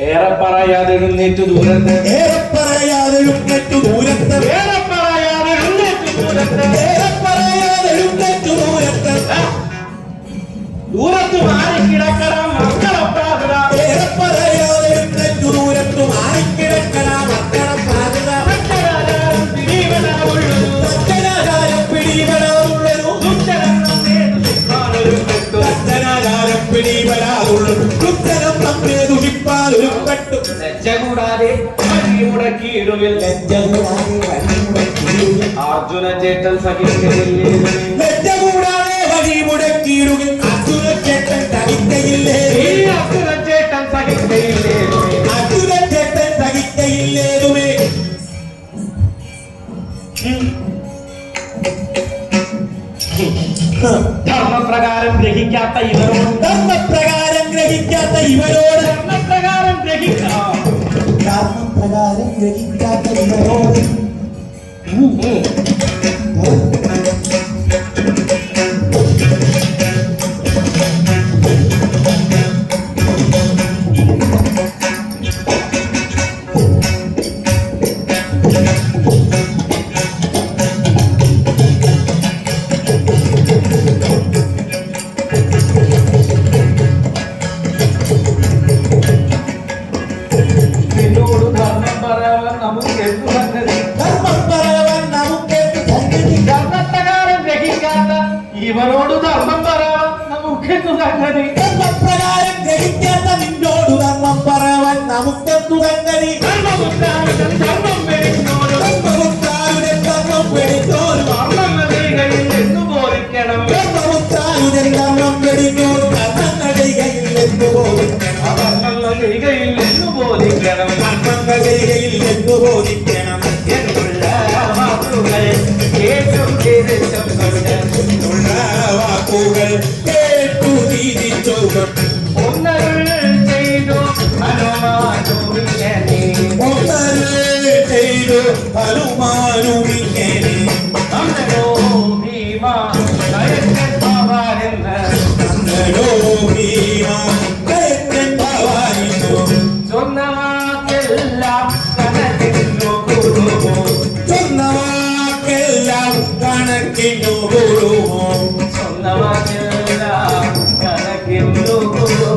[SPEAKER 3] ഏറെ പറയാതെ എഴുന്നേറ്റു ദൂരത്ത്
[SPEAKER 2] ഏറെ പറയാതെ എഴുന്നേറ്റു ദൂരത്ത്
[SPEAKER 3] ഏറെ പറയാതെ എഴുന്നേറ്റു ദൂരത്ത്
[SPEAKER 2] ഏറെ പറയാതെ എഴുന്നേറ്റു ദൂരത്ത്
[SPEAKER 3] ദൂരത്ത് മാറി കിടക്കണം മക്കളൊട്ടാകുക
[SPEAKER 2] ഏറെ പറയാതെ എഴുന്നേറ്റു ദൂരത്ത് മാറിക്കിടക്കണ മക്കളെ പാകുക
[SPEAKER 3] മറ്റൊരാചാരം പിടിവനാവുള്ളൂ
[SPEAKER 2] സജ്ജനാചാരം പിടിപെടാതുള്ളൊരു സജ്ജനാചാരം പിടിപെടാതുള്ളു വൃദ്ധനം നമ്മെ ദുഷിപ്പാതൊരുപ്പെട്ടു
[SPEAKER 3] ലജ്ജ കൂടാതെ വഴി മുടക്കിയിടുവിൽ
[SPEAKER 2] ലജ്ജ കൂടാതെ വഴിമുടക്കിയിടുക
[SPEAKER 3] അർജുന ചേട്ടൻ സഹിക്കയില്ലേ
[SPEAKER 2] ലജ്ജ കൂടാതെ വഴിമുടക്കിയിടുക അർജുന ചേട്ടൻ സഹിക്കയില്ലേ
[SPEAKER 3] ഈ അർജുന ചേട്ടൻ സഹിക്കയില്ലേ
[SPEAKER 2] അർജുന ചേട്ടൻ സഹിക്കയില്ലേതുമേ
[SPEAKER 3] ധർമ്മപ്രകാരം ഗ്രഹിക്കാത്ത ഇവരോട്
[SPEAKER 2] ധർമ്മപ്രകാരം ഗ്രഹിക്കാത്ത ഇവരോട്
[SPEAKER 3] ധർമ്മപ്രകാരം ഗ്രഹിക്കാം
[SPEAKER 2] ധർമ്മപ്രകാരം ഗ്രഹിക്കാത്ത ഇവരോട്
[SPEAKER 3] എന്തു സംഗതി?
[SPEAKER 2] ധർമ്മം പറയാൻ നമുക്കെന്തു സംഗതി?
[SPEAKER 3] ധർമ്മപ്രകാരം ഗ്രഹിക്കാത്ത ഇവനോട് ധർമ്മം പറയാൻ നമുക്കെന്തു സംഗതി?
[SPEAKER 2] ധർമ്മപ്രകാരം ഗ്രഹിക്കാത്ത നിന്നോട് ധർമ്മം പറയാൻ നമുക്കെന്തു സംഗതി?
[SPEAKER 3] ധർമ്മപുത്രാനുജൻ ധർമ്മം വെടിഞ്ഞോരു
[SPEAKER 2] ധർമ്മപുത്രാനുജൻ ധർമ്മം വെടിഞ്ഞോരു
[SPEAKER 3] ധർമ്മങ്ങൾ ചെയ്കയിൽ എന്നു ബോധിക്കണം.
[SPEAKER 2] ധർമ്മപുത്രാനുജൻ ധർമ്മം വെടിഞ്ഞോരു ധർമ്മങ്ങൾ ചെയ്കയിൽ എന്നു ബോധിക്കണം.
[SPEAKER 3] ധർമ്മങ്ങൾ ചെയ്കയിൽ എന്നു ബോധിക്കണം.
[SPEAKER 2] ധർമ്മങ്ങൾ ചെയ്കയിൽ എന്നു ബോധിക്കണം.
[SPEAKER 3] എന്നുള്ള വാക്കുകൾ കേട്ടു തിരിച്ചുകൊണ്ട്
[SPEAKER 2] ഉള്ള വാക്കുകൾ കേട്ടു തിരിച്ചുകൊണ്ട്
[SPEAKER 3] ഒന്നരുൾ ചെയ്തു ഹനുമാനുവിനെ
[SPEAKER 2] ഒന്നരുൾ ചെയ്തു ഹനുമാനുവിനെ
[SPEAKER 3] അന്നോ ഭീമ കയറ്റൻ ഭവാനെന്ന്
[SPEAKER 2] അന്നോ ഭീമ കയറ്റൻ ഭവാനെന്നു
[SPEAKER 3] ചൊന്ന വാക്കെല്ലാം കണക്കിന്നു ഗുരുവോ
[SPEAKER 2] ചൊന്ന വാക്കെല്ലാം കണക്കിന്നു ഗുരുവോ
[SPEAKER 3] ചൊന്ന വാക്കെല്ലാം കണക്കിന്നു ഗുരുവോ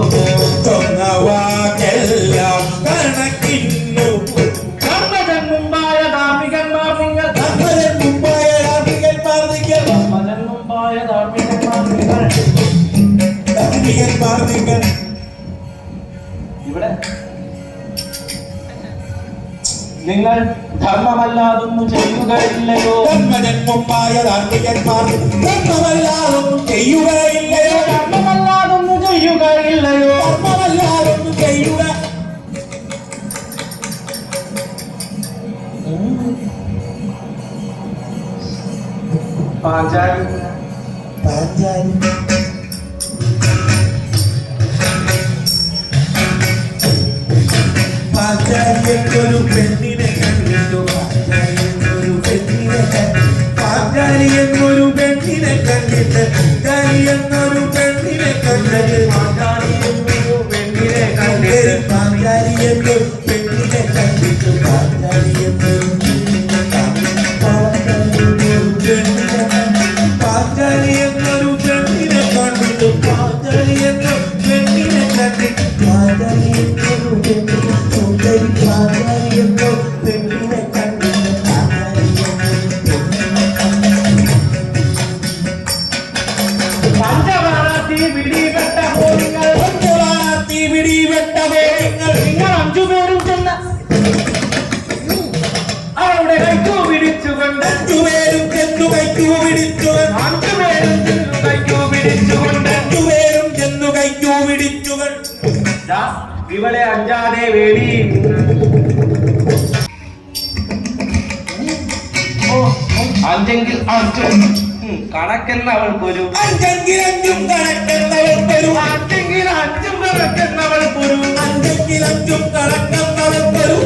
[SPEAKER 2] ചൊന്ന വാക്കെല്ലാം കണക്കിന്നു
[SPEAKER 3] ധർമ്മജൻ മുമ്പായ ധാർമ്മികന്മാർ നിങ്ങൾ
[SPEAKER 2] ധർമ്മജൻ മുമ്പായ ധാർമ്മികന്മാർ നിങ്ങൾ
[SPEAKER 3] ധർമ്മജൻ മുമ്പായ ധാർമ്മികന്മാർ നിങ്ങൾ
[SPEAKER 2] ധാർമ്മികന്മാർ നിങ്ങൾ
[SPEAKER 3] ഇവിടെ നിങ്ങൾ ധർമ്മമല്ലാതൊന്നും ചെയ്യുകയില്ലയോ
[SPEAKER 2] ധർമ്മജൻ മുമ്പായ ധാർമ്മികന്മാർ ധർമ്മമല്ലാതൊന്നും ചെയ്യുകയില്ലയോ
[SPEAKER 3] ധർമ്മമല്ലാതൊന്നും ചെയ്യുകയില്ലയോ
[SPEAKER 2] ധർമ്മമല്ലാതൊന്നും ചെയ്യുക
[SPEAKER 3] പാഞ്ചാലി
[SPEAKER 2] പാഞ്ചാലി പാഞ്ചാലിയൊരു പെണ്ണിനെ കണ്ടിട്ടു പാഞ്ചാലി എന്നൊരു പെണ്ണിനെ കണ്ടിട്ട് പാഞ്ചാലി എന്നൊരു പെണ്ണിനെ കണ്ടിട്ട് പാഞ്ചാലി എന്നൊരു പെണ്ണിനെ കണ്ടിട്ട് പാഞ്ചാലി എന്നൊരു പാഞ്ചാലി എന്നൊരു പെണ്ണിനെ കണ്ടിട്ട് പാഞ്ചാലി എന്നൊരു പെണ്ണിനെ കണ്ടിട്ട് പാഞ്ചാലി എന്നൊരു പെണ്ണിനെ സുന്ദരി പാഞ്ചാലി എന്നൊരു പെണ്ണിനെ കണ്ടിട്ട് പാഞ്ചാലി
[SPEAKER 3] പഞ്ചവാണത്തി പിടിപെട്ട ഹോമിങ്ങൾ
[SPEAKER 2] പഞ്ചവാണത്തി പിടിപെട്ട ഹോമിങ്ങൾ
[SPEAKER 3] നിങ്ങൾ അഞ്ചുപേരും ചെന്ന അവരുടെ കൈക്കു പിടിച്ചുകൊണ്ട്
[SPEAKER 2] അഞ്ചുപേരും ചെന്നു കൈക്കു പിടിച്ചുകൊണ്ട്
[SPEAKER 3] അഞ്ചുപേരും ചെന്നു കൈക്കു പിടിച്ചുകൊണ്ട്
[SPEAKER 2] അഞ്ചുപേരും ചെന്നു കൈക്കു പിടിച്ചുകൊണ്ട്
[SPEAKER 3] ദാ, ഇവളെ അഞ്ചാതെ വേടി അഞ്ചെങ്കിൽ അഞ്ച് കണക്കെന്നവൾക്കൊരു
[SPEAKER 2] അഞ്ചെങ്കിൽ അഞ്ചും കണക്കെന്നവർക്കൊരു
[SPEAKER 3] അഞ്ചെങ്കിൽ അഞ്ചും കണക്കെന്നവൾക്കൊരു
[SPEAKER 2] അഞ്ചെങ്കിൽ അഞ്ചും കണക്കെന്നവർക്കൊരു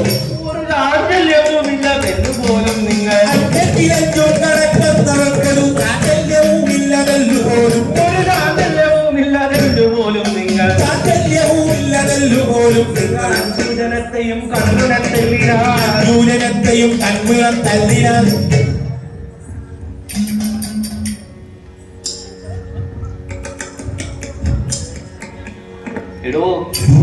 [SPEAKER 3] ഒരു ചാഞ്ചല്യവുമില്ല എന്ന് പോലും നിങ്ങൾ
[SPEAKER 2] അഞ്ചെങ്കിൽ അഞ്ചും കണക്കെന്നവർക്കൊരു ചാഞ്ചല്യവുമില്ലതല്ലു പോലും
[SPEAKER 3] ഒരു ചാഞ്ചല്യവുമില്ലതെന്ന് പോലും നിങ്ങൾ
[SPEAKER 2] ചാഞ്ചല്യവുമില്ലതല്ലു പോലും നിങ്ങൾ
[SPEAKER 3] അഞ്ചുജനത്തെയും കണ്ണുനത്തെല്ലിനാ
[SPEAKER 2] ന്യൂനത്തെയും കൺമുളം തല്ലിനാൽ
[SPEAKER 3] എടോ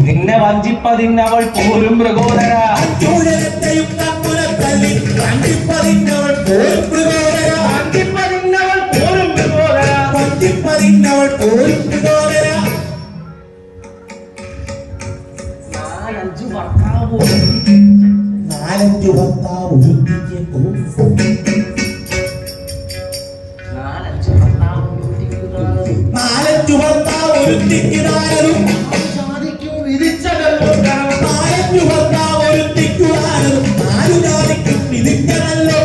[SPEAKER 3] നിന്നെ വഞ്ചിപ്പതിന്നവൾ പോരും മൃഗോദര
[SPEAKER 2] ന്യൂനത്തെയും കൺമുളം തല്ലി വഞ്ചിപ്പതിന്നവൾ പോലും മൃഗോദര
[SPEAKER 3] വഞ്ചിപ്പതിന്നവൾ പോരും മൃഗോദര
[SPEAKER 2] വഞ്ചിപ്പതിന്നവൾ പോലും മൃഗോദര
[SPEAKER 3] നാലഞ്ചു ഭർത്താവ്
[SPEAKER 2] നാലഞ്ചു ഭർത്താവ് ഉരുത്തിക്ക്
[SPEAKER 3] നാലഞ്ചു ഭർത്താവ്
[SPEAKER 2] നാലഞ്ചു ഭർത്താവ് ഒരുത്തിക്കുതാനും
[SPEAKER 3] ജാതിക്കും വിധിച്ചതല്ലോ
[SPEAKER 2] നാലഞ്ചു ഭർത്താവ് ഒരുത്തിക്കുതാനും നാലു ജാതിക്കും വിധിക്കണല്ലോ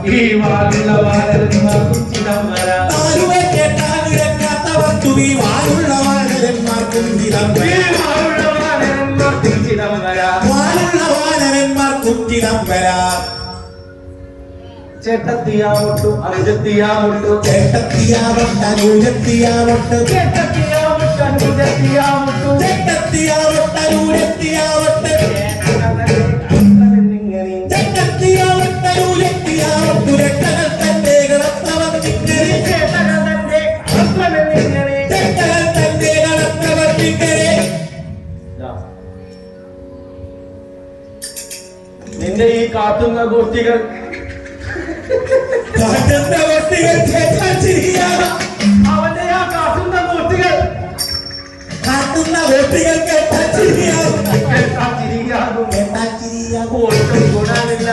[SPEAKER 3] ഈ വാലുള്ള വാരന്മാർക്കും ചിദംബര
[SPEAKER 2] നാലുവെ കേട്ടാൽ ഇരക്കാത്ത വസ്തു ഈ വാലുള്ള വാനരന്മാർക്കും ചിദംബര
[SPEAKER 3] വാലുള്ള വാരന്മാർക്കും ചിദംബര
[SPEAKER 2] വാലുള്ള വാനരന്മാർക്കും ചിദംബര
[SPEAKER 3] ചേട്ടത്തിയാവട്ടു അനുജത്തിയാവട്ടു
[SPEAKER 2] ചേട്ടത്തിയാവട്ട നൂജത്തിയാവട്ട്
[SPEAKER 3] ചേട്ടത്തിയാവട്ടു അനുജത്തിയാവട്ടു
[SPEAKER 2] ചേട്ടത്തിയാവട്ട നൂജത്തിയാവട്ട്
[SPEAKER 3] ഇങ്ങനെ
[SPEAKER 2] ചേട്ടത്തിയാവട്ട നൂജത്തിയാവട്ടു രട്ടകൾ തന്റെ കളത്തവർ തിക്കരെ
[SPEAKER 3] ചേട്ടകൾ തന്റെ ഹസ്ബൻഡിനെ
[SPEAKER 2] ചേട്ടകൾ തന്റെ കളത്തവർ തിക്കരെ
[SPEAKER 3] നിന്റെ ഈ കാട്ടുന്ന ഗോഷ്ഠികൾ അവന്റെ ആ കാട്ടുന്ന ഗോഷ്ഠികൾ ഒട്ടും ഗുണമില്ല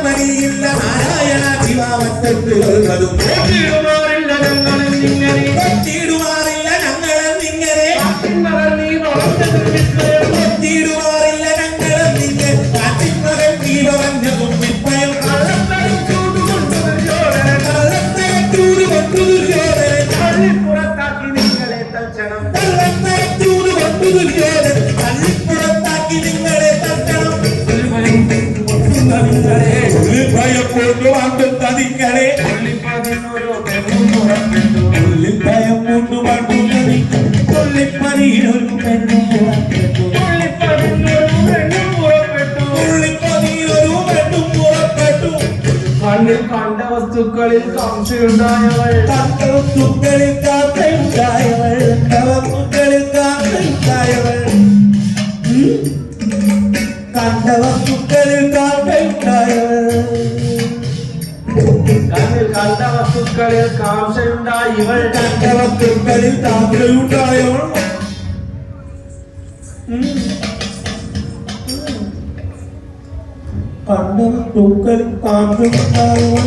[SPEAKER 2] മതിയില്ല നാരായണ ശിവാവത്തുള്ളതും
[SPEAKER 3] ില്ല ഞങ്ങളെന്നിങ്ങനെ
[SPEAKER 2] കൊത്തിയിടുമാറില്ല ഞങ്ങളെന്നിങ്ങനെ കൊത്തിയിടുമാറില്ല ഞങ്ങളെന്നിങ്ങനെ കാറ്റിന്മകൻ ദീപവഞ്ഞതും വിപ്പയം കള്ളത്തരച്ചൂട് കൊണ്ടു ദുര്യോധനൻ
[SPEAKER 3] പുറത്താക്കി നിങ്ങളെ തൽക്ഷണം
[SPEAKER 2] കള്ളത്തരച്ചൂട് കൊണ്ടു ദുര്യോധനൻ തള്ളിപ്പുറത്താക്കി നിങ്ങളെ തട്ടണം ഭയം കൊണ്ടുവാണ്ടുന്ന നിങ്ങളെ ഭയം കൊണ്ടുവാണ്ടുന്ന കൊള്ളിപ്പതിയിലൊരു പെണ്ണും പുറപ്പെട്ടു
[SPEAKER 3] കണ്ണിൽ കണ്ട വസ്തുക്കളിൽ കാംക്ഷയുണ്ടായവൾ
[SPEAKER 2] കണ്ട വസ്തുക്കളിൽ കാത്തയുണ്ടായവൾ വസ്തുക്കളിൽ കാത്തയുണ്ടായവൾ കണ്ട വസ്തുക്കളിൽ കാത്തയുണ്ടായവൾ
[SPEAKER 3] കണ്ണിൽ കണ്ട വസ്തുക്കളിൽ കാംക്ഷയുണ്ടായവൾ
[SPEAKER 2] കണ്ട വസ്തുക്കളിൽ കാത്തയുണ്ടായവൾ കണ്ട വസ്തുക്കളിൽ കാത്തയുണ്ടായവൾ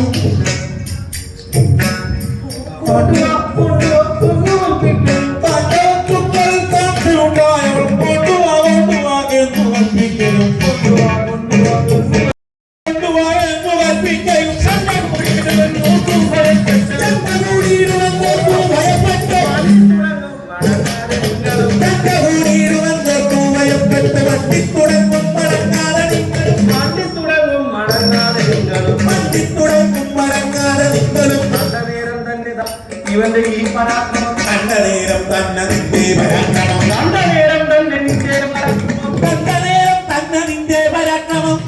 [SPEAKER 3] ഇവന്റെ ഈ പരാക്രമം
[SPEAKER 2] കണ്ട നേരം തന്നെ നിന്റെ പരാക്രമം
[SPEAKER 3] കണ്ട നേരം തന്നെ നിന്റെ പരാക്രമം
[SPEAKER 2] കണ്ട നേരം തന്നെ നിന്റെ പരാക്രമം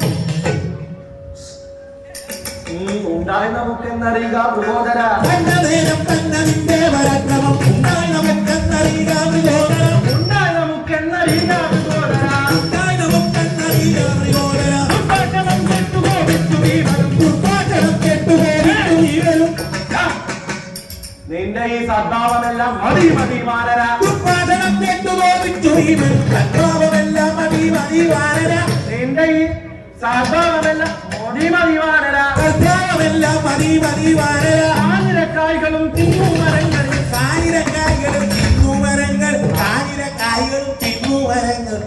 [SPEAKER 3] ഉണ്ടായി നമുക്കെന്നറിയുക പ്രബോധന
[SPEAKER 2] കണ്ട നേരം തന്നെ നിന്റെ പരാക്രമം ഉണ്ടായി നമുക്കെന്നറിയുക പ്രബോധന
[SPEAKER 3] ഉണ്ടായി നമുക്കെന്നറിയുക പ്രബോധന
[SPEAKER 2] ഉണ്ടായി നമുക്കെന്നറിയുക പ്രബോധന
[SPEAKER 3] ദുർഭാഷണം കെട്ടുപോയിട്ടു വീവരും
[SPEAKER 2] ദുർഭാഷണം കെട്ടുപോയിട്ടു വീവരും
[SPEAKER 3] നിന്റെ ഈ സദ്ഭാവമെല്ലാം മതി മതി വാനര
[SPEAKER 2] ദുർഭാഷണം കെട്ടുപോയിട്ടു വീവരും സദ്ഭാവമെല്ലാം മതി മതി വാനര
[SPEAKER 3] നിന്റെ ഈ സദ്ഭാവമെല്ലാം മതി മതി വാനര
[SPEAKER 2] സദ്ഭാവമെല്ലാം മതി മതി വാനര
[SPEAKER 3] ആയിരക്കായ്കളും തിന്നുമരങ്ങളിൽ
[SPEAKER 2] ആയിരക്കായ്കളും തിന്നുമരങ്ങൾ ആയിരക്കായ്കളും തിന്നുമരങ്ങൾ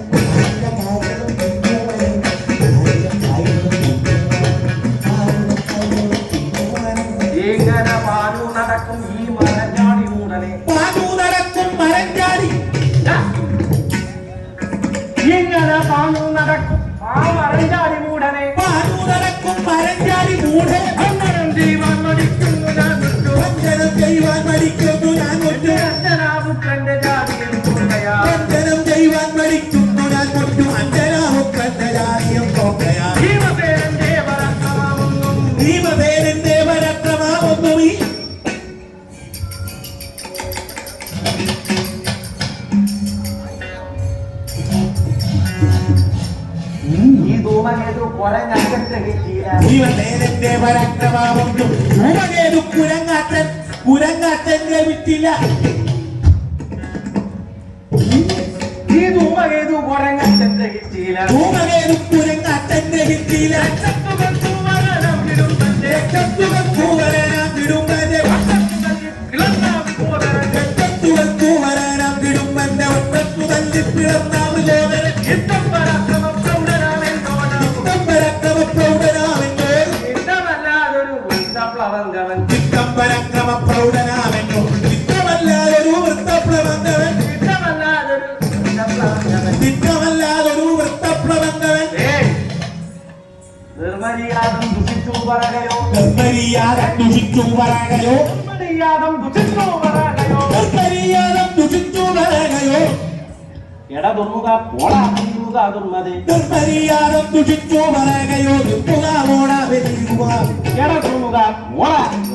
[SPEAKER 3] എങ്ങനെ പാലു നടക്കും ഈ മരഞ്ഞാടി മൂടനെ
[SPEAKER 2] പാലു നടക്കും മരഞ്ചാടി
[SPEAKER 3] ഇങ്ങനെ പാലു നടക്കും ആ മരഞ്ഞാടി മൂടനെ
[SPEAKER 2] പാലു നടക്കും മരഞ്ചാടി മൂടെ
[SPEAKER 3] അന്നരം ജീവൻ മടിക്കുന്നു ഞാൻ വിട്ടു
[SPEAKER 2] വഞ്ചനം ചെയ്യുവാൻ മരിക്കുന്നു ഞാൻ കൊണ്ടു
[SPEAKER 3] അഞ്ജനാപുത്രന്റെ ജാതിയിൽ കൊണ്ടയാ
[SPEAKER 2] വഞ്ചനം ചെയ്യുവാൻ മരിക്കുന്നു ഞാൻ കൊണ്ടു അഞ്ജനാപുത്രന്റെ ജാതിയും കൊണ്ടയാ
[SPEAKER 3] ഭീമസേനന്റെ പരാക്രമമൊന്നും
[SPEAKER 2] ഭീമസേനന്റെ പരാക്രമമൊന്നും
[SPEAKER 3] ഈ ധൂമകേതു കൊലഞ്ഞത്തെ കിട്ടിയില്ല
[SPEAKER 2] ഭീമസേനന്റെ പരാക്രമമൊന്നും ധൂമകേതു കുരങ്ങാട്ടന്റെ വിട്ടില്ല
[SPEAKER 3] ഈ ധൂമകേതു കൊലഞ്ഞത്തെ കിട്ടിയില്ല
[SPEAKER 2] ധൂമകേതു കുരങ്ങാട്ടന്റെ വിട്ടില്ല
[SPEAKER 3] രക്ഷത്തുകൾക്കുവരണം വിടുമ്പന്റെ
[SPEAKER 2] രക്ഷത്തുകൾക്കുവരണം വിടുമ്പന്റെ രക്ഷത്തുകൾക്കുവരണം വിടുമ്പന്റെ ഒറ്റത്തു തല്ലി പിളർന്നാവ് ലോകരെ
[SPEAKER 3] യുദ്ധം പരാക്രമ പ്രൗഢനാമെന്നോണം
[SPEAKER 2] ചിത്തം പരക്രമ പ്രൗഢനാമെന്നോ
[SPEAKER 3] യുദ്ധമല്ലാതൊരു വൃത്തപ്ലവങ്കവൻ
[SPEAKER 2] ചിത്തം പരക്രമ പ്രൗഢനാമെന്നോ ചിത്തമല്ലാതൊരു വൃത്തപ്ലവന്തവൻ
[SPEAKER 3] യുദ്ധമല്ലാതൊരു
[SPEAKER 2] ചിത്രമല്ലാതൊരു വൃത്തപ്ലവങ്കവൻ
[SPEAKER 3] നിർമര്യാദം ദുഷിച്ചു പറകയോ
[SPEAKER 2] നിർമര്യാദം ദുഷിച്ചു പറകയോ
[SPEAKER 3] നിർമര്യാദം ദുഷിച്ചു പറകയോ
[SPEAKER 2] നിർമര്യാദം ദുഷിച്ചു പറകയോ
[SPEAKER 3] എട ദുർമുഖ പോടാ ദുർമുഖ ദുർമതി
[SPEAKER 2] നിർമര്യാദം ദുഷിച്ചു പറകയോ ദുർമുഖ പോടാ വെരിമുഖ
[SPEAKER 3] എട ദുർമുഖ പോടാ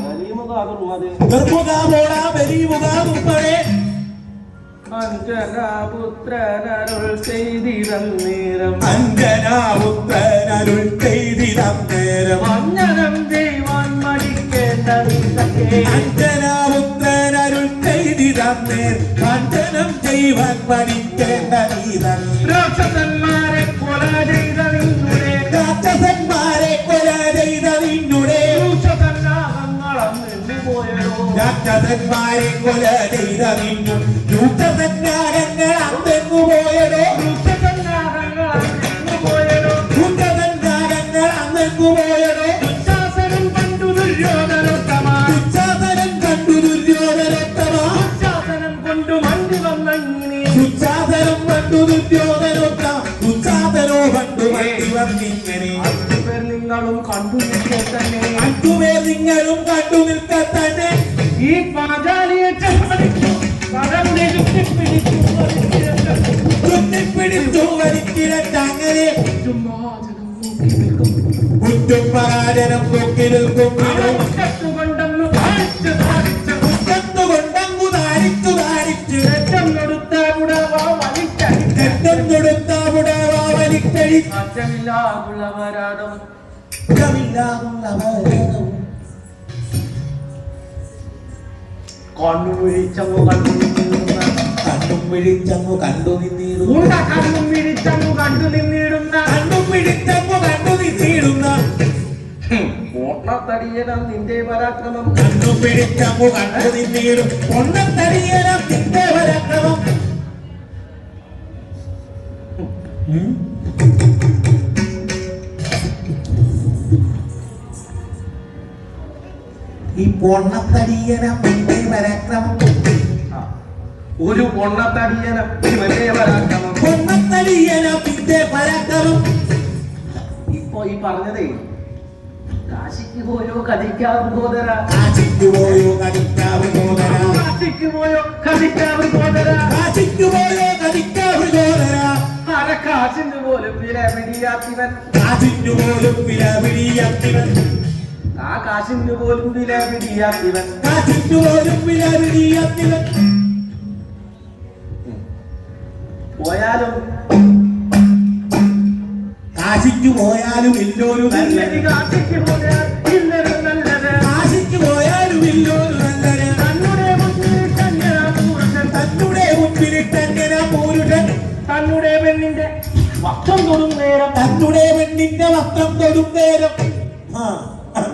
[SPEAKER 3] വെരിമുഖ ദുർമതി
[SPEAKER 2] ദുർമുഖ പോടാ വെരിമുഖ ദുർമതി
[SPEAKER 3] അഞ്ജനാപുത്രനരുൾ ചെയ്തിരന്നേരം
[SPEAKER 2] അഞ്ജനാപുത്രനരുൾ ചെയ്തിരന്നേരം
[SPEAKER 3] അഞ്ജനം ദൈവാൻ മടിക്കേണ്ട
[SPEAKER 2] അഞ്ജനാപുത്രനരുൾ ചെയ്തിരന്നേരം അഞ്ജനം ചെയ്യുവാൻ പഠിക്കേണ്ട നീതൻ
[SPEAKER 3] രാക്ഷസന്മാരെ കൊല ചെയ്ത നിന്നുടെ
[SPEAKER 2] രാക്ഷസന്മാരെ കൊല ചെയ്ത നിന്നുടെ രാക്ഷസന്മാരെ കൊല ചെയ്ത നിന്നു ദൂതസന്നാഹങ്ങൾ അന്തെങ്ങു പോയടോ ദൂതസന്നാഹങ്ങൾ അന്തെങ്ങു പോയടോ
[SPEAKER 3] ദുശാസനം കണ്ടു ദുര്യോധനോത്തമ
[SPEAKER 2] ദുശാസനം കണ്ടു ദുര്യോധനോത്തമ
[SPEAKER 3] ദുശാസനം കൊണ്ടു മണ്ടി വന്നിങ്ങനെ
[SPEAKER 2] ദുശാസനം കണ്ടു ദുര്യോധനോത്തമ ദുശാസനോ കണ്ടു മണ്ടി വന്നിങ്ങനെ
[SPEAKER 3] അഞ്ചുപേർ നിങ്ങളും കണ്ടു നിൽക്കെ തന്നെ
[SPEAKER 2] അഞ്ചുപേർ നിങ്ങളും കണ്ടു നിൽക്കെ തന്നെ
[SPEAKER 3] ഈ പാഞ്ചാലിയെ ചമ്മടിച്ചു കടമുടെ
[SPEAKER 2] ചുറ്റിപ്പിടിച്ചു വലിക്കിരട്ടങ്ങനെ കുറ്റുപരാജനം നോക്കി നിൽക്കും
[SPEAKER 3] കൊണ്ടെന്നു കാണിച്ചു കാണിച്ചു
[SPEAKER 2] മുറ്റത്തുകൊണ്ടങ്ങു താരിച്ചു താരിച്ചു
[SPEAKER 3] രക്തമെടുത്ത പുടവ വലിച്ചടിച്ച
[SPEAKER 2] രക്തമെടുത്ത പുടവ വലിക്കഴി
[SPEAKER 3] അച്ഛമില്ലാതുള്ളവരാടും കണ്ണു വിഴിച്ചങ്ങു കണ്ടു നിന്നിടുന്ന
[SPEAKER 2] കണ്ണും പിടിച്ചങ്ങു കണ്ടു നിന്നിടുന്നു
[SPEAKER 3] കണ്ണും വിഴിച്ചങ്ങു കണ്ടു നിന്നിടുന്ന
[SPEAKER 2] കണ്ണും പിടിച്ചങ്ങു കണ്ടു നിന്നിടുന്ന
[SPEAKER 3] ഓട്ടത്തടിയനം നിന്റെ പരാക്രമം
[SPEAKER 2] കണ്ണും പിടിച്ചങ്ങു കണ്ടു നിന്നിടും പൊണ്ണത്തടിയനം നിന്റെ പരാക്രമം ഈ പൊണ്ണത്തടിയനം നിന്റെ പരാക്രമം
[SPEAKER 3] ഒരു പൊണ്ണത്തടിയനം ഇവന്റെ പരാക്രമം
[SPEAKER 2] പൊണ്ണത്തടിയനം നിന്റെ പരാക്രമം
[SPEAKER 3] ഇപ്പൊ ഈ പറഞ്ഞതേ കാശിക്ക് പോയോ കതിക്കാവ് ഗോദര
[SPEAKER 2] കാശിക്ക് പോയോ കടിക്കാവ് ഗോദര
[SPEAKER 3] കാശിക്ക് പോയോ കതിക്കാവ് ഗോദര
[SPEAKER 2] കാശിക്ക് പോയോ കടിക്കാവ് ഗോദര
[SPEAKER 3] അര കാശിന് പോലും വില പിടിയാത്തിവൻ
[SPEAKER 2] കാശിന് പോലും വില പിടിയാത്തിവൻ
[SPEAKER 3] ആ കാശിന് പോലും വില പിടിയാത്തിവൻ
[SPEAKER 2] കാശിന് പോലും വില പിടിയാത്തിവൻ
[SPEAKER 3] പോയാലും
[SPEAKER 2] കാശിക്ക് പോയാലും ഇല്ലോരു നല്ലത്
[SPEAKER 3] കാശിക്ക് പോയാൽ ഇല്ലൊരു നല്ലത്
[SPEAKER 2] കാശിക്ക് പോയാലും ഇല്ലോരു നല്ലത്
[SPEAKER 3] തന്നുടെ മുന്നിലിട്ടെങ്ങനെ പുരുഷൻ
[SPEAKER 2] തന്നുടെ മുൻപിലിട്ടെങ്ങനെ പൂരുഷൻ
[SPEAKER 3] തന്നുടെ പെണ്ണിന്റെ വസ്ത്രം തൊടും നേരം
[SPEAKER 2] തന്നുടെ പെണ്ണിന്റെ വസ്ത്രം തൊടും നേരം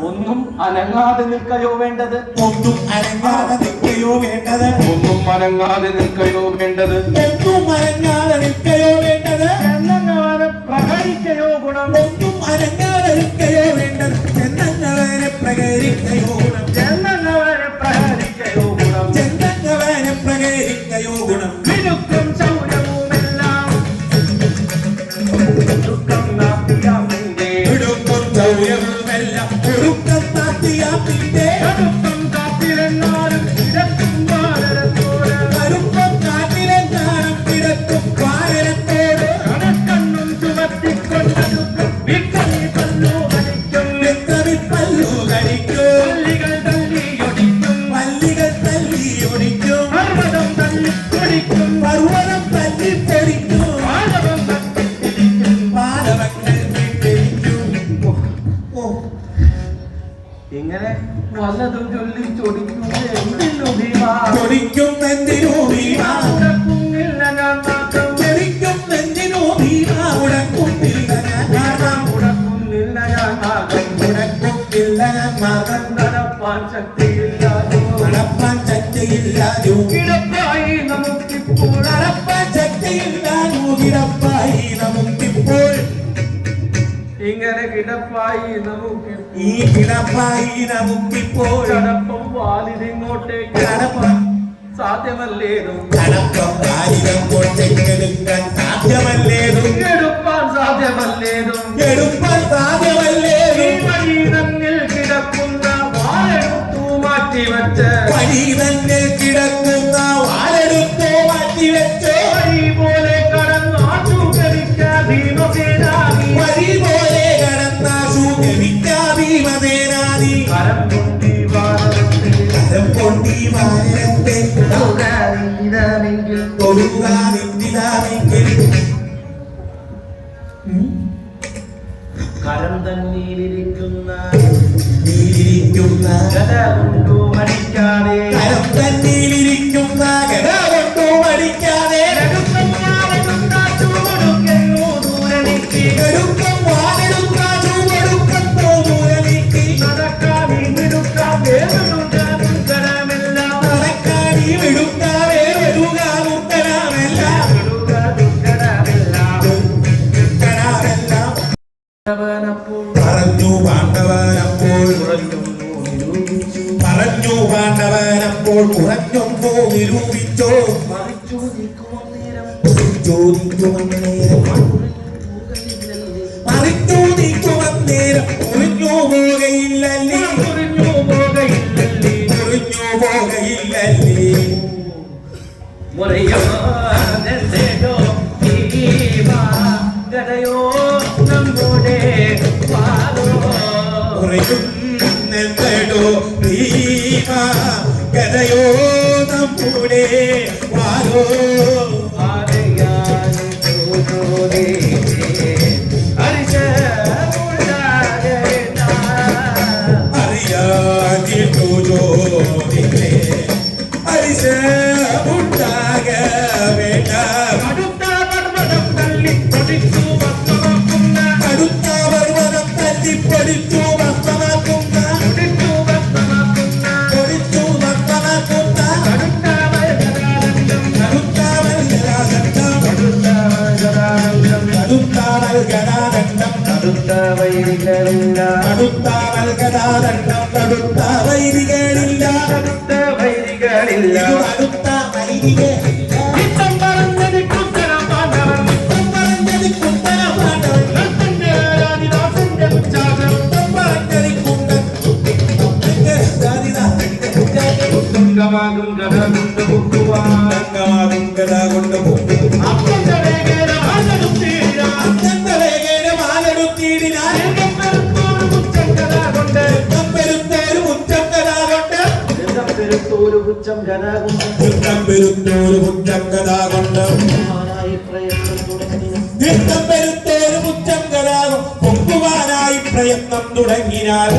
[SPEAKER 3] ഒന്നും അനങ്ങാതെ നിൽക്കയോ വേണ്ടത്
[SPEAKER 2] ഒന്നും അനങ്ങാതെ നിൽക്കയോ വേണ്ടത്
[SPEAKER 3] ഒന്നും അനങ്ങാതെ നിൽക്കയോ വേണ്ടത്
[SPEAKER 2] ഒന്നും അനങ്ങാതെ നിൽക്കയോ വേണ്ടത്
[SPEAKER 3] എന്നങ്ങനെ പ്രഹരിക്കയോ ഗുണം
[SPEAKER 2] ഒന്നും അനങ്ങാതെ നിൽക്കയോ വേണ്ടത് എന്നങ്ങനെ പ്രകരിക്കയോ ഗുണം
[SPEAKER 3] എന്നങ്ങനെ പ്രഹരിക്കയോ ഗുണം
[SPEAKER 2] ചെന്നങ്ങനെ പ്രകരിക്കയോ ഗുണം
[SPEAKER 3] മിടുക്കും ശൗര്യവുമെല്ലാം ദുഃഖം നാട്ടിയാമിന്റെ
[SPEAKER 2] ഇടുക്കും സൗര്യവുമെല്ലാം ഒടുക്കം നാട്ടിയാപ്പിന്റെ
[SPEAKER 3] കടുപ്പം കാത്തിലെന്നാലും ഇടക്കും വാരത്തോട്
[SPEAKER 2] കടുപ്പം കാട്ടിലെങ്ങാനും കിടക്കും വാരത്തോട്
[SPEAKER 3] കണക്കണ്ണും ചുമത്തിക്കൊണ്ട് ദുഃഖം വിക്കറി പല്ലു കളിക്കും
[SPEAKER 2] പല്ലു കഴിക്കും
[SPEAKER 3] പല്ലികൾ തല്ലിയൊടിക്കും
[SPEAKER 2] പല്ലികൾ തല്ലി ഒടിക്കും
[SPEAKER 3] പർവ്വതം തല്ലിപ്പൊടിക്കും
[SPEAKER 2] പർവ്വതം തല്ലി പൊടിക്കും
[SPEAKER 3] പാദവം തട്ടിപ്പിടിക്കും
[SPEAKER 2] പാദവങ്ങൾ വിട്ടിരിക്കും
[SPEAKER 3] ഇങ്ങനെ വല്ലതും ചൊല്ലി ചൊടിക്കും എന്തിനു ഭീമാ
[SPEAKER 2] ചൊടിക്കും എന്തിനു ഭീമാ
[SPEAKER 3] ഉടക്കുന്നില്ല ഞാൻ മാത്രം
[SPEAKER 2] ചൊടിക്കും എന്തിനു ഭീമാ ഉടക്കുന്നില്ല ഞാൻ മാർഗം
[SPEAKER 3] ഉടക്കുന്നില്ല ഞാൻ മാത്രം
[SPEAKER 2] ഉടക്കുന്നില്ല ഞാൻ മാർഗം
[SPEAKER 3] നടപ്പാൻ ശക്തിയില്ലാതോ
[SPEAKER 2] നടപ്പാൻ ശക്തിയില്ലാതെ
[SPEAKER 3] കിടപ്പായി നമുക്കിപ്പോൾ
[SPEAKER 2] നടപ്പാൻ ശക്തിയില്ലാതെ കിടപ്പായി നമുക്കിപ്പോൾ
[SPEAKER 3] ഇങ്ങനെ കിടപ്പായി നമുക്ക്
[SPEAKER 2] ഈ കിടപ്പായി നമുക്കിപ്പോൾ
[SPEAKER 3] കടപ്പം വാലിതിങ്ങോട്ടേക്ക്
[SPEAKER 2] കടപ്പം
[SPEAKER 3] സാധ്യമല്ലേതും
[SPEAKER 2] കടപ്പം കാലികം കൊണ്ടെടുക്കാൻ സാധ്യമല്ലേതും
[SPEAKER 3] എടുപ്പാൻ സാധ്യമല്ലേതും
[SPEAKER 2] എടുപ്പാൻ സാധ്യമല്ലേതും
[SPEAKER 3] വഴി തന്നിൽ കിടക്കുന്ന വാഴെടുത്തു മാറ്റിവെച്ച്
[SPEAKER 2] വഴി തന്നെ കിടക്കുന്ന വാലെടുത്തോ മാറ്റിവെച്ചോ
[SPEAKER 3] വഴി പോലെ കടന്നാട്ടു ഭീമസേനാനി
[SPEAKER 2] വഴി പോലെ കടന്ന ഭീമസേനാനി
[SPEAKER 3] കരം കൊണ്ടി
[SPEAKER 2] കരം കൊണ്ടി വാനത്തെ
[SPEAKER 3] വാരമെങ്കിൽ
[SPEAKER 2] തൊടുകാനിന്ദിതാമെങ്കിൽ
[SPEAKER 3] കരം തന്നിലിരിക്കുന്ന
[SPEAKER 2] നീരിക്കുന്ന
[SPEAKER 3] ഗത കൊണ്ടു മടിക്കാതെ
[SPEAKER 2] കരം തന്നിലിരിക്കുന്ന ഗത കൊണ്ടു മടിക്കാതെ
[SPEAKER 3] എടുക്കം
[SPEAKER 2] എടുക്കം വാനെടുക്കാൻ ചുവടുക്കത്തോ
[SPEAKER 3] നടക്കാതെ വിടുക്കാതെ
[SPEAKER 2] നടക്കാടി വിടുക്കാതെ വരുകാറുത്തരാമെല്ലാം പറഞ്ഞു പാണ്ഡവനപ്പോൾ കുറഞ്ഞൊന്നു നിരൂപിച്ചോ മറിച്ചു നീക്കുമന്നേരം മുറിഞ്ഞു പോകയില്ലല്ലേ
[SPEAKER 3] ഗതയോ നമ്മുടെ
[SPEAKER 2] നെന്തടോ ഭീമ ഗതയോ നമ്മുടെ വാരോ അറിയാതിട്ടു ജോലിനെ അരിശമുണ്ടാക വേണ്ട
[SPEAKER 3] അടുത്ത പർവ്വതം തള്ളി പൊടിച്ചു ഭസ്മമാക്കുന്ന
[SPEAKER 2] അടുത്ത പർവ്വതം തല്ലിപ്പൊടിച്ചു ഭസ്മമാക്കുന്ന പൊടിച്ചു ഭസ്മമാക്കുന്ന
[SPEAKER 3] അടുത്ത വൽഗരാനന്ദം
[SPEAKER 2] അടുത്ത വൽഗരാനന്ദം
[SPEAKER 3] അടുത്ത വൈരികളില്ല
[SPEAKER 2] അടുത്ത വൽഗരാനന്ദം അടുത്ത വൈരികളില്ല
[SPEAKER 3] അടുത്ത വൈരികളില്ല
[SPEAKER 2] അടുത്ത വൈരികളില്ല
[SPEAKER 3] ഇത്തം പറഞ്ഞത് കുത്തരം പാണ്ഡവൻ
[SPEAKER 2] പറഞ്ഞത് കുത്തന പാണ്ഡവൻ
[SPEAKER 3] തന്റെ രാജിദാസന്റെ ഉച്ചാരണം തുങ്കമാകും ഗത കൊണ്ട് പൊക്കുവാൻ അപ്പന്റെ വേഗേന
[SPEAKER 2] മാലെടുത്തിയിടാൻ
[SPEAKER 3] പെരുത്തോരു പുച്ഛം ഗത കൊണ്ട്
[SPEAKER 2] പൊക്കുവാനായി പ്രയത്നം തുടങ്ങിനാൽ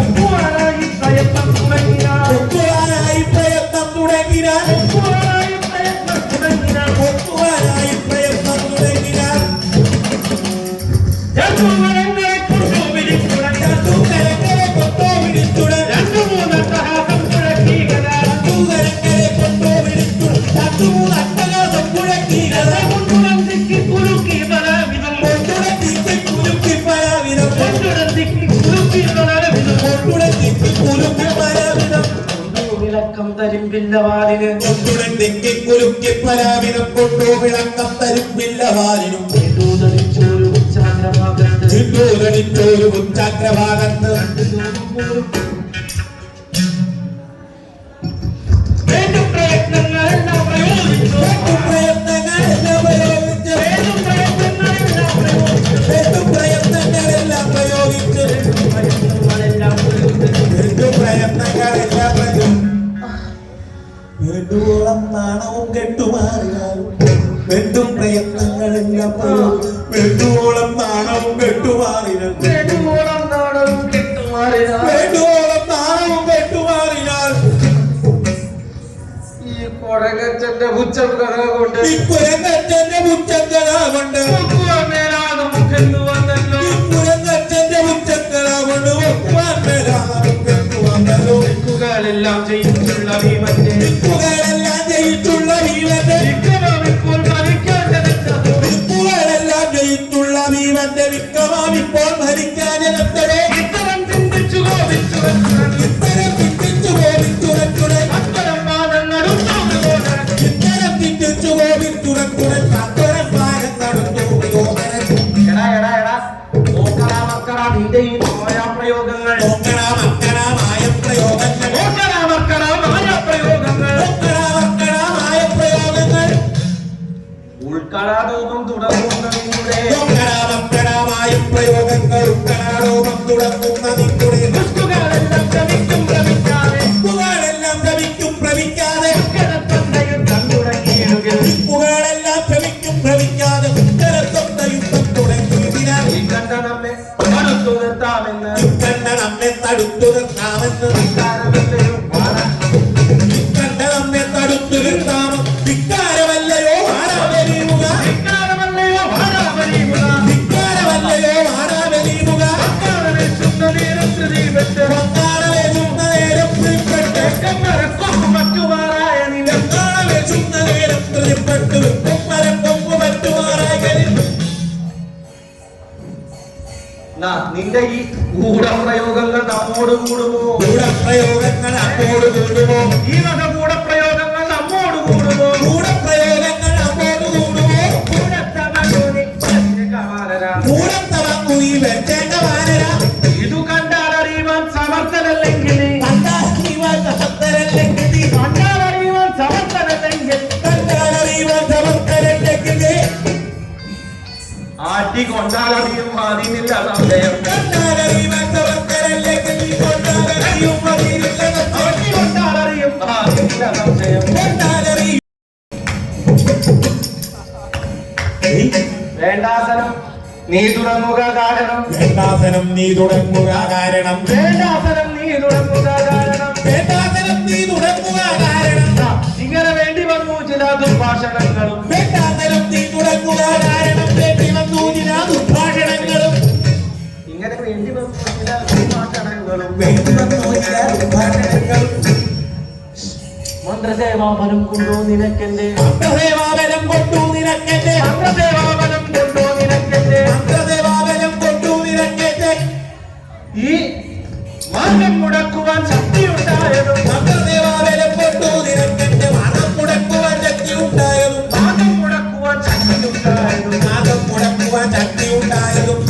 [SPEAKER 3] വിളക്കം തരിമ്പില്ലവാലിന്
[SPEAKER 2] കൊണ്ടു വിളക്കം തരുമ്പില്ല വാലിനും
[SPEAKER 3] ൊരു ഉച്ചാഗ്രഭാഗത്ത്
[SPEAKER 2] ചിന്തൂരടിച്ചൊരു ഉച്ചാഗ്രഭാഗത്ത്
[SPEAKER 3] പ്രയത്നങ്ങളെല്ലാം പ്രയോഗിച്ചു
[SPEAKER 2] പ്രയത്നങ്ങളെല്ലാം പ്രയോഗിച്ച് വേണ്ടുവോളം നാണവും കെട്ടുമാറിയാലും വെട്ടും പ്രയത്നങ്ങളെല്ലാം വേണ്ടുവോളം നാണവും കെട്ടുമാറിയാൽ
[SPEAKER 3] വേണ്ടുവോളം നാടകം കെട്ടുമാറിനാൽ
[SPEAKER 2] വേണ്ടുവോളം നാണവും കെട്ടുമാറിയാൽ
[SPEAKER 3] ഈ കൊടകച്ചന്റെ പുച്ഛം കഥ കൊണ്ട്
[SPEAKER 2] ഈ കുരങ്ങച്ചന്റെ മുച്ചക്കലാ കൊണ്ട്
[SPEAKER 3] മേലാതെ മുഖെന്നു വന്നല്ലോ
[SPEAKER 2] ഈ കുരങ്ങച്ചന്റെ മുച്ചക്കലാ കൊണ്ട് ഒക്കുവാൻ മേലാകുന്നു വന്നല്ലോ
[SPEAKER 3] െല്ലാം ചെയ്തിട്ടുള്ള ഭീമന്റെ
[SPEAKER 2] ദിക്കുകളെല്ലാം ജയിച്ചുള്ള ഭീമന്റെ
[SPEAKER 3] വിക്രമമിപ്പോൾ ഭരിക്കാനെത്തോ
[SPEAKER 2] ദിക്കുകളെല്ലാം ജയിച്ചുള്ള ഭീമന്റെ വിക്രമമിപ്പോൾ ഭരിക്കാനെത്തടേ
[SPEAKER 3] ഇത്തരം ചിന്തിച്ചു കോപിച്ചു
[SPEAKER 2] ഇത്തരം ചിന്തിച്ചു കോപിച്ചുറച്ചുടേ
[SPEAKER 3] അത്തരം വാദങ്ങളും
[SPEAKER 2] തുറക്കുന്ന നിങ്ങളുടെ
[SPEAKER 3] ദുഷ്ടുകളെല്ലാം ശ്രമിക്കും ഭ്രമിക്കാതെ
[SPEAKER 2] ദിക്കുകളെല്ലാം ഭ്രമിക്കും ഭ്രമിക്കാതെ
[SPEAKER 3] ഉക്കരത്തൊണ്ട യുദ്ധം തുടങ്ങിയിടുകിൽ
[SPEAKER 2] ദിക്കുകളെല്ലാം ഭ്രമിക്കും ഭ്രമിക്കാതെ ഉത്തരത്തൊണ്ട യുദ്ധം തുടങ്ങിയതിനാൽ
[SPEAKER 3] ഈ കണ്ട നമ്മെ അടുത്തു നിർത്താമെന്ന്
[SPEAKER 2] കണ്ട നമ്മെ തടുത്തു നിർത്താമെന്ന്
[SPEAKER 3] വികാരമല്ലയോ വാഴ
[SPEAKER 2] കണ്ട നമ്മെ തടുത്തു നിർത്താമോ ധിക്കാരമല്ലയോ ആരാവലീമുക
[SPEAKER 3] വികാരമല്ലയോ വാഴാമലീമുക
[SPEAKER 2] ധിക്കാരമല്ലയോ ആരാവലീമുക
[SPEAKER 3] അക്കാരവേശുന്ന നേരം പ്രതിപെട്ട്
[SPEAKER 2] വന്നാളവേശുന്ന നേരം പ്രിയപ്പെട്ട്
[SPEAKER 3] കമ്മരക്കൊമ്പ് മറ്റുമാറായ നിലം
[SPEAKER 2] വന്നാളവേശുന്ന നേരം പ്രിയപ്പെട്ട് കൊമ്മരം കൊമ്പ് മറ്റുമാറാകലിൽ
[SPEAKER 3] നിന്റെ ഈ ഗൂഢപ്രയോഗങ്ങൾ നമ്മോട് കൂടുമോ
[SPEAKER 2] ഗൂഢപ്രയോഗങ്ങൾ നമ്മോട് കൂടുമോ
[SPEAKER 3] ഈ വക ഗൂഢപ്രയോഗങ്ങൾ നമ്മോട് കൂടുമോ
[SPEAKER 2] ഗൂഢപ്രയോഗങ്ങൾ നമ്മോട് കൂടുമോ കൂടത്തവങ്ങുയി വെച്ചേണ്ട വാനര
[SPEAKER 3] ഇതു കണ്ടാലറിയുവാൻ സമർത്ഥനല്ലെങ്കിൽ
[SPEAKER 2] കണ്ടാലറിയുവാൻ സമർത്ഥനല്ലെങ്കിൽ
[SPEAKER 3] കണ്ടാലറിയുവാൻ സമർത്ഥനല്ലെങ്കിൽ
[SPEAKER 2] കണ്ടാലറിയുവാൻ സമർത്ഥനല്ലെങ്കിൽ
[SPEAKER 3] ആട്ടി കൊണ്ടാലറിയും അതിനില്ല സംശയം
[SPEAKER 2] കണ്ടാലറിയുവാൻ സമർത്ഥനല്ലെങ്കിൽ കൊണ്ടാലറിയും അതിനില്ല
[SPEAKER 3] ആട്ടി കൊണ്ടാലറിയും അതിനില്ല സംശയം
[SPEAKER 2] കൊണ്ടാലറിയും
[SPEAKER 3] വേണ്ടാസനം നീ തുടങ്ങുക കാരണം
[SPEAKER 2] വേണ്ടാസനം നീ തുടങ്ങുക കാരണം
[SPEAKER 3] വേണ്ടാസനം നീ തുടങ്ങുക കാരണം
[SPEAKER 2] വേണ്ടാസനം നീ തുടങ്ങുക കാരണം
[SPEAKER 3] ഇങ്ങനെ വേണ്ടി വന്നു ചില ദുർഭാഷണങ്ങളും
[SPEAKER 2] വേണ്ടാസനം നീ തുടങ്ങുക കാരണം വേണ്ടി വന്നു ചില ദുർഭാഷണങ്ങളും
[SPEAKER 3] ഇങ്ങനെ വേണ്ടി വന്നു ചില ദുർഭാഷണങ്ങളും
[SPEAKER 2] വേണ്ടി വന്നു ചില ദുർഭാഷണങ്ങളും
[SPEAKER 3] മന്ത്രസേവാപനം കൊണ്ടോ നിനക്കെന്റെ
[SPEAKER 2] മന്ത്രസേവാബലം കൊണ്ടു നിനക്കെന്റെ
[SPEAKER 3] മന്ത്രസേവാപനം കൊണ്ടോ നിനക്കെന്റെ
[SPEAKER 2] മന്ത്രസേവാബലം കൊണ്ടു നിനക്കെന്റെ
[SPEAKER 3] ഈ മാർഗം മുടക്കുവാൻ ശക്തിയുണ്ടായതും
[SPEAKER 2] മന്ത്രസേവാബലം കൊണ്ടു നിനക്കെന്റെ മനം മുടക്കുവാൻ ശക്തി ഉണ്ടായതും
[SPEAKER 3] മാർഗം മുടക്കുവാൻ ശക്തിയുണ്ടായതും
[SPEAKER 2] നാദം മുടക്കുവാൻ ശക്തി ഉണ്ടായതും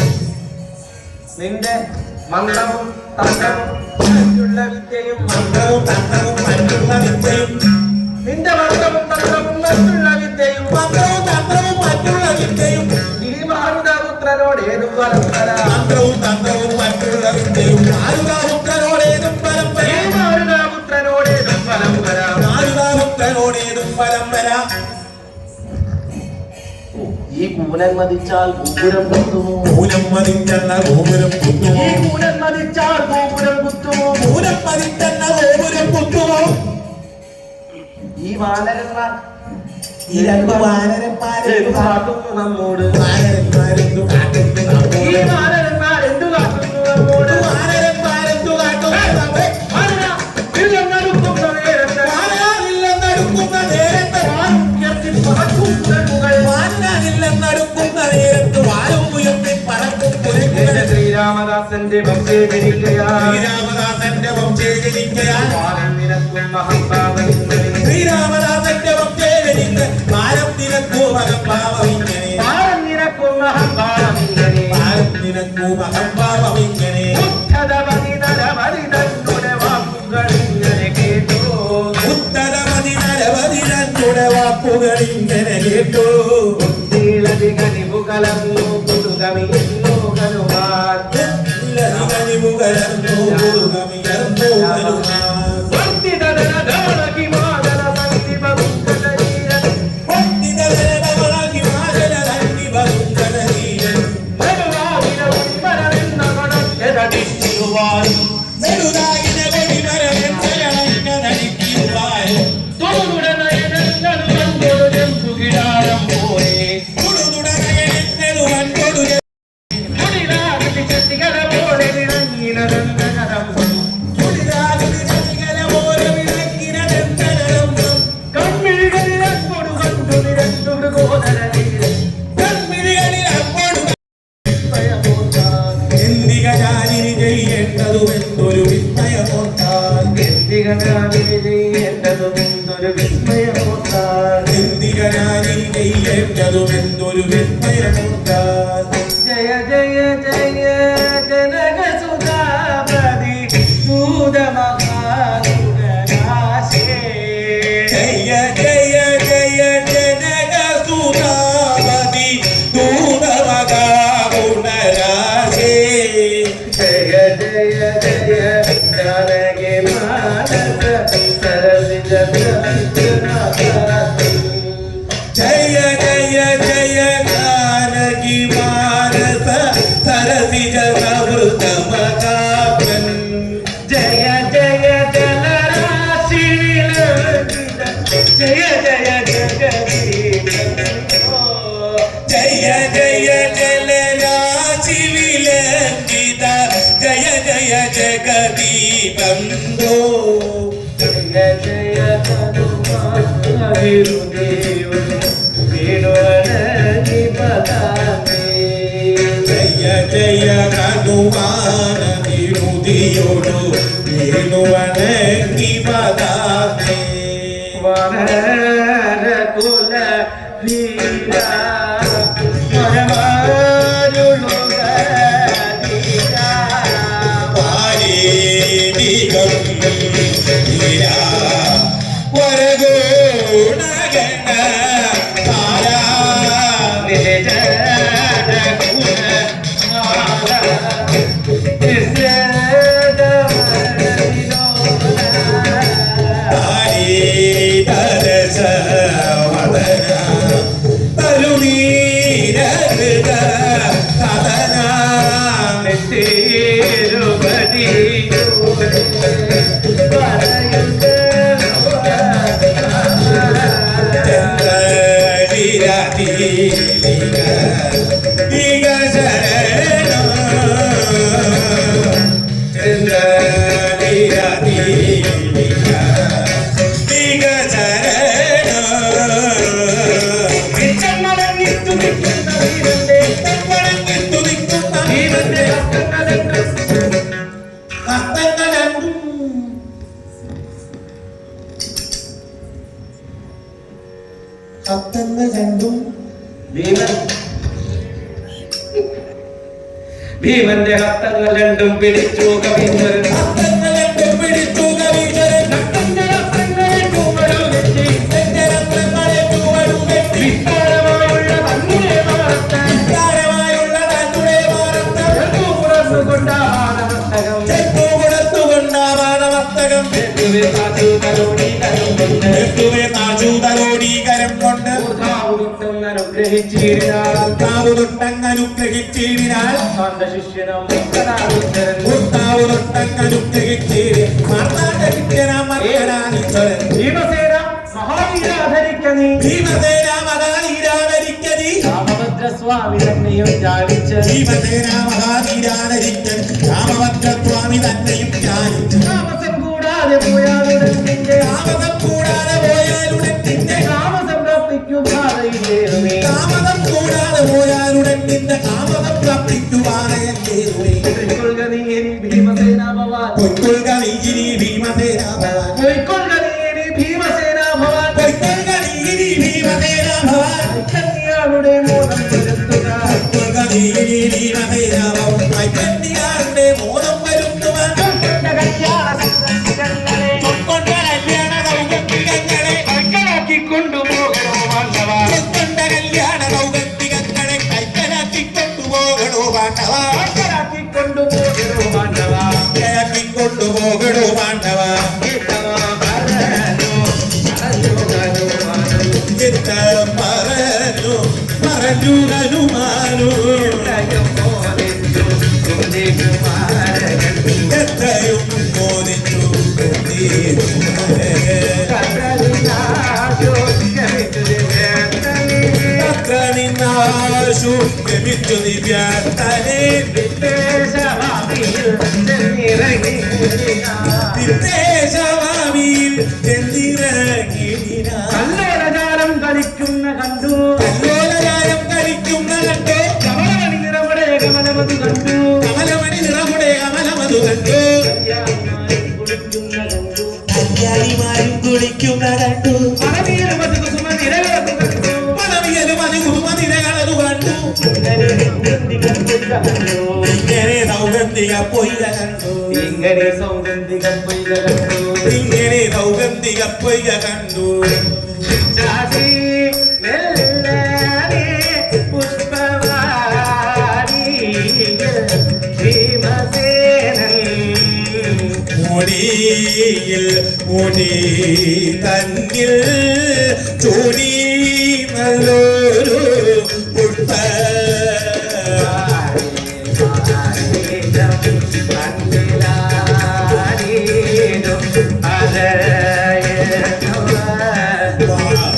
[SPEAKER 3] നിന്റെ മന്ത്രവും തന്ത്രവും മറ്റുള്ള വിദ്യയും
[SPEAKER 2] മന്ത്രവും തന്ത്രവും മറ്റുള്ള വിദ്യയും
[SPEAKER 3] നിന്റെ മന്ത്രവും തന്ത്രവും മറ്റുള്ള വിദ്യയും
[SPEAKER 2] മന്ത്രവും തന്ത്രവും മറ്റുള്ള വിദ്യയും
[SPEAKER 3] ഈ മാരുതപുത്രനോട് ഏതും പരമ്പര
[SPEAKER 2] മന്ത്രവും തന്ത്രവും മറ്റുള്ള വിദ്യയും മാരുതാപുത്രനോടേതും പരമ്പര
[SPEAKER 3] ഈ മാരുതപുത്രനോട് ഏതും പരമ്പര
[SPEAKER 2] മാരുതാപുത്രനോടേതും പരമ്പര
[SPEAKER 3] ഈ കൂനൻ മതിച്ചാൽ ഗോപുരം കുത്തുമോ
[SPEAKER 2] മൂലം മതിച്ചെന്ന ഗോപുരം കുത്തുമോ
[SPEAKER 3] ഈ കൂനൻ മതിച്ചാൽ ഗോപുരം കുത്തുമോ
[SPEAKER 2] മൂലം മതിച്ചെന്ന ഗോപുരം കുത്തുമോ
[SPEAKER 3] ഈ വാനരന്മാർ
[SPEAKER 2] ഈ രണ്ട് വാനരന്മാരെ
[SPEAKER 3] എന്തു കാട്ടുന്നു നമ്മോട്
[SPEAKER 2] വാനരന്മാരെന്തു കാട്ടുന്നു
[SPEAKER 3] ഈ
[SPEAKER 2] നമ്മോട്
[SPEAKER 3] വാനരന്മാർ എന്തു കാട്ടുന്നു നമ്മോട്
[SPEAKER 2] വാനരന്മാരെന്തു കാട്ടുന്നു നമ്മെ
[SPEAKER 3] ഇല്ലെന്നടുക്കുന്ന നേരത്തെ
[SPEAKER 2] വാനരനില്ലെന്നടുക്കുന്ന നേരത്ത്
[SPEAKER 3] ഉയർത്തി പറക്കും കുരങ്ങുകൾ
[SPEAKER 2] വാനരനില്ലെന്നടുക്കുന്ന നേരത്ത് വാലും ഉയർത്തി പറക്കും കുരങ്ങുകൾ
[SPEAKER 3] ശ്രീരാമദാസന്റെ വംശേജനിക്കയാൽ
[SPEAKER 2] ശ്രീരാമദാസന്റെ വംശേജനിക്കയാൽ
[SPEAKER 3] വാനൻ നിനക്കും മഹംഭാവനിങ്ങനെ
[SPEAKER 2] ശ്രീരാമദാസന്റെ വംശേജനിക്ക് പാലം നിനക്കൂ മഹംഭാവമിങ്ങനെ
[SPEAKER 3] വാനൻ നിനക്കും മഹംഭാവനിങ്ങനെ
[SPEAKER 2] പാലം നിനക്കൂ മഹംഭാവമിങ്ങനെ
[SPEAKER 3] ഉദ്ധതമതിതരമതിതന്നുടെ വാക്കുകൾ ഇങ്ങനെ കേട്ടോ
[SPEAKER 2] ഉത്തരമതി നരവതി നമ്മുടെ വാക്കുകൾ ഇങ്ങനെ കേട്ടു
[SPEAKER 3] നീളതികനിവു കലർന്നു പുതുകമിയെന്നോ കനുവാൻ
[SPEAKER 2] മുകലർന്നു മുറുകമിയർന്നു വരുമാൻ
[SPEAKER 3] വർദ്ധിതധനധാരകി മാതല സന്ധിപമുഖശരീരൻ
[SPEAKER 2] പണ്ഡിതരനവളകി മാതലധന്നി വറുങ്കനീരൻ
[SPEAKER 3] നെടുവാവിന ഉന്മരമെന്ന ഗുണം എതടിച്ചിരുവാനും
[SPEAKER 2] നെടുതാകിന കൊടിമരമെന്നയണക്കനടിക്കുവാനും
[SPEAKER 3] തൊടുതുടനയനങ്ങളും അൻപൊടു ജംബുകിടാരം പോലെ
[SPEAKER 2] തുടുതുടനയനെന്നതുവൻകൊടു
[SPEAKER 3] കുടിലാകൃതി ചെട്ടികള പോലെ വിളങ്ങിനതന്തകരം
[SPEAKER 2] തുടിരാകുതി നദികല പോലെ വിളങ്ങിനതെന്തരം
[SPEAKER 3] കൺമിഴികളിൽ അൻപൊടു കണ്ടു നിരണ്ടു മൃഗോദരനീരൻ
[SPEAKER 2] കൺമിഴികളിൽ അപ്പോഴും എന്തിക ഞാനിനി ചെയ്യേണ്ടതുമെന്നൊരു വിസ്മയമോർത്താൽ
[SPEAKER 3] എന്തിക ഞാനിനി ചെയ്യേണ്ടതുമെന്നൊരു വിസ്മയമോർത്താൽ
[SPEAKER 2] എന്തിക ഞാനിനി ചെയ്യേണ്ടതുമെന്നൊരു വിസ്മയമോർത്താൽ
[SPEAKER 3] ജയ ജയ ജയ ജനകസുധാപതി സൂതമഹാസുരനാശേ
[SPEAKER 2] ജയ ജയ ജയ ജനകസുതാപതി ദൂതമകാഗുണരാശേ
[SPEAKER 3] ജയ
[SPEAKER 2] ജയ ജഗദീപന്തോ
[SPEAKER 3] ജയ ജയ ഹനുമാൻ വേണുവണങ്ങി പദാമേ
[SPEAKER 2] ജയ ജയ ഹനുമാൻ തിരുതിയോടു വേണുവണങ്ങി പദാമേ
[SPEAKER 3] വനരകുല വീര പരമാരുളുക
[SPEAKER 2] പാരീതികം വീരാ വരഗുണഗണ താരാ താരീതരസ വദന തരുണീരഹൃദ കഥന ചന്ദ്രവിരതിലിക ഇക ശരണ ചന്ദ്രവിരതിലിക ഇക ശരണ
[SPEAKER 3] ചെമ്മടങ്ങിത്തു നിൽക്കുന്ന വീരന്റെ
[SPEAKER 2] ചെമ്മടങ്ങിത്തു നിൽക്കുന്ന
[SPEAKER 3] വീരന്റെ
[SPEAKER 2] ഹസ്തങ്ങൾ രണ്ടും
[SPEAKER 3] ഭീമന്റെ ഹസ്തങ്ങൾ രണ്ടും പിടിച്ചു കവീന്ദ്രൻ
[SPEAKER 2] ഹസ്തങ്ങൾ രണ്ടും പിടിച്ചു കവീന്ദ്രൻ
[SPEAKER 3] നട്ടന്റെ ഹസ്തങ്ങളെ തൂവലുകെട്ടി
[SPEAKER 2] രത്നങ്ങളെ തൂവലുകെട്ടി
[SPEAKER 3] വിസ്താരമായുള്ള തന്നുടെ മാറത്താൻ
[SPEAKER 2] വിസ്താരമായുള്ള തന്നുടെ മാറത്താൻ
[SPEAKER 3] ചെറുകൊണ്ടാവാനമസ്തകം
[SPEAKER 2] ചെറുകൊടുത്തുകൊണ്ടാവാനമസ്തകം താജൂതലോടീകരം കൊണ്ട് അനുഗ്രഹിച്ചീരിനാൽ
[SPEAKER 3] ശിഷ്യനം ഭീമസേന മഹാവീരാധരിക്കനീ
[SPEAKER 2] ഭീമസേന മഹാവീരാധരിക്കനീ
[SPEAKER 3] രാമഭദ്രസ്വാമി തന്നെയും ധ്യാനിച്ച്
[SPEAKER 2] ഭീമസേന മഹാവീരാധരിക്കൻ രാമഭദ്രസ്വാമി തന്നെയും ധ്യാനിച്ച്
[SPEAKER 3] താമസം കൂടാതെ പോയാലുടൻ നിന്റെ
[SPEAKER 2] താമസം കൂടാതെ പോയാലുടൻ നിന്റെ
[SPEAKER 3] താമസം പ്രാപ്തിക്കുമാറയില്ലേ
[SPEAKER 2] താമസം കൂടാതെ പോയാലുടൻ നിന്റെ താമസം പ്രാപ്തിക്കുവാനയല്ലേ
[SPEAKER 3] പൊയ്ക്കൊള്ളുക നീ ഇനി ഭീമസേന ഭവാൻ
[SPEAKER 2] പൊയ്ക്കൊള്ളുക നീ ഇനി ഭീമസേന ഭവാൻ
[SPEAKER 3] പൊയ്ക്കൊള്ളുക നീ ഇനി ഭീമസേന ഭവാൻ
[SPEAKER 2] പൊയ്ക്കൊള്ളുക നീ ഇനി ഭീമസേന ഭവാൻ
[SPEAKER 3] കന്യാളുടെ മോദം വരുത്തുക
[SPEAKER 2] പൊയ്ക്കൊള്ളുക നീ ഇനി ഭീമസേന ഭവാൻ കന്യാളുടെ മോദം വരുത്തുവാൻ
[SPEAKER 3] കൊണ്ട കല്യാണ സൗകര്യങ്ങളെ കൊണ്ടുപോകണോ മാധവ
[SPEAKER 2] കൊണ്ട കല്യാണ സൗകര്യങ്ങളെ കൈക്കലാക്കിക്കൊണ്ടുപോകണോ പാണ്ഡവ
[SPEAKER 3] കൊണ്ടുപോകണോ മാധവ
[SPEAKER 2] കൊണ്ടുപോകണോ പാണ്ഡവ ചിത്തം പറഞ്ഞു പറഞ്ഞു ഹനുമാനു എത്രയും മോദിച്ചു നിന്നാശു ഗമിച്ചു ദിവ്യാത്തനെ വിദേശവാമിയിൽ ചെന്നിറങ്ങിന
[SPEAKER 3] കല്ലോലജാലം കളിക്കുന്ന കണ്ടു
[SPEAKER 2] കല്ലോലജാലം കളിക്കുന്ന കണ്ടോ
[SPEAKER 3] കമലമണി നിറമുടെ കമലമതു കണ്ടു
[SPEAKER 2] കമലമണി നിറമുടെ കമലമതു കണ്ടു കല്യാണിമാരും കുളിക്കുന്ന കണ്ടു
[SPEAKER 3] മണവിയലും അത് കുസുമ നിരകളതു കണ്ടു
[SPEAKER 2] മണവിയലും അത് കുറുമതിരകളതു കണ്ടു ഇങ്ങനെ സൗഗന്ധിക പൊയ്ക കണ്ടു
[SPEAKER 3] ഇങ്ങനെ സൗഗന്ധിക പൊയ്ക കണ്ടു
[SPEAKER 2] ഇങ്ങനെ സൗഗന്ധിക പൊയ്ക കണ്ടു
[SPEAKER 3] ചാടി മെല്ലനെ പുഷ്പവാരി ഭീമസേനൻ
[SPEAKER 2] മുടിയിൽ മുടി തന്നിൽ ചൂടി നല്ലൊരു പുഷ്പ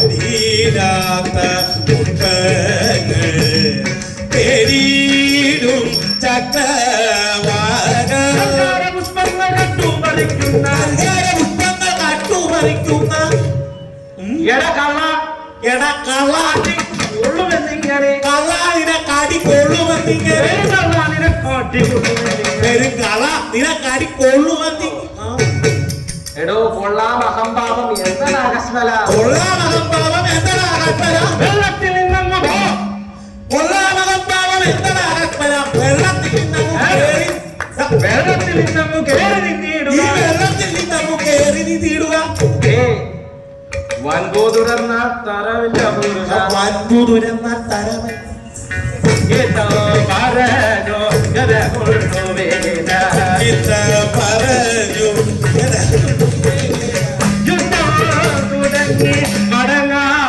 [SPEAKER 2] പാടിടാത്ത പുഷ്പങ്ങൾ പെരീടും ചക്രവാക
[SPEAKER 3] നിന്ന
[SPEAKER 2] പുഷ്പങ്ങൾ കട്ടുപറിക്കുന്ന
[SPEAKER 3] കള്ള
[SPEAKER 2] കള്ളാടി
[SPEAKER 3] കൊള്ളുമെന്നിങ്ങനെ
[SPEAKER 2] കള്ളാടിനെ കാടി കൊള്ളുമെന്നിങ്ങനെ
[SPEAKER 3] കള്ളാടിനെ കാട്ടിക്കൊള്ളുമെന്നിങ്ങനെ
[SPEAKER 2] നിനക്കാടി കൊള്ളുമെന്നി
[SPEAKER 3] എടോ കൊള്ളാം അഹംഭാവം എന്നതാകസ്മല
[SPEAKER 2] കൊള്ളാമകംഭാവം എന്താണ്
[SPEAKER 3] വെള്ളത്തിൽ നിന്നങ്ങ് പോ
[SPEAKER 2] കൊള്ളാമകംഭാവം എന്താണ് വെള്ളത്തിൽ
[SPEAKER 3] നിന്നങ്ങ് കേറി നിന്നിടുക
[SPEAKER 2] വെള്ളത്തിൽ നിന്നങ്ങ് കേറി നീടുക
[SPEAKER 3] വൻപോ തുറന്ന തറവില്ല
[SPEAKER 2] വൻപു തുരന്ന തരവൻ
[SPEAKER 3] പറഞ്ഞു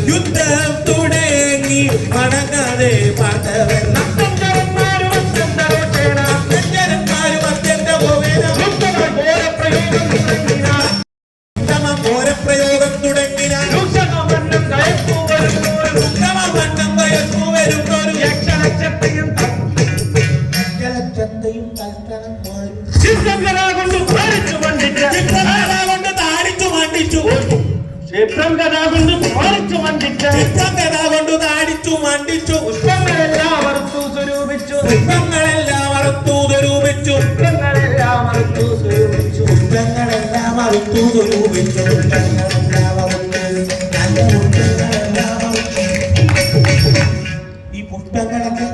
[SPEAKER 2] യുദ്ധം തുടങ്ങി മടങ്ങാതെ പാട്ടവൻ പ്രയോഗം തുടങ്ങിയ
[SPEAKER 3] പുഷ്പങ്ങളെല്ലാം വറുത്തു സ്വരൂപിച്ചു
[SPEAKER 2] ഈ പുഷ്പങ്ങളൊക്കെ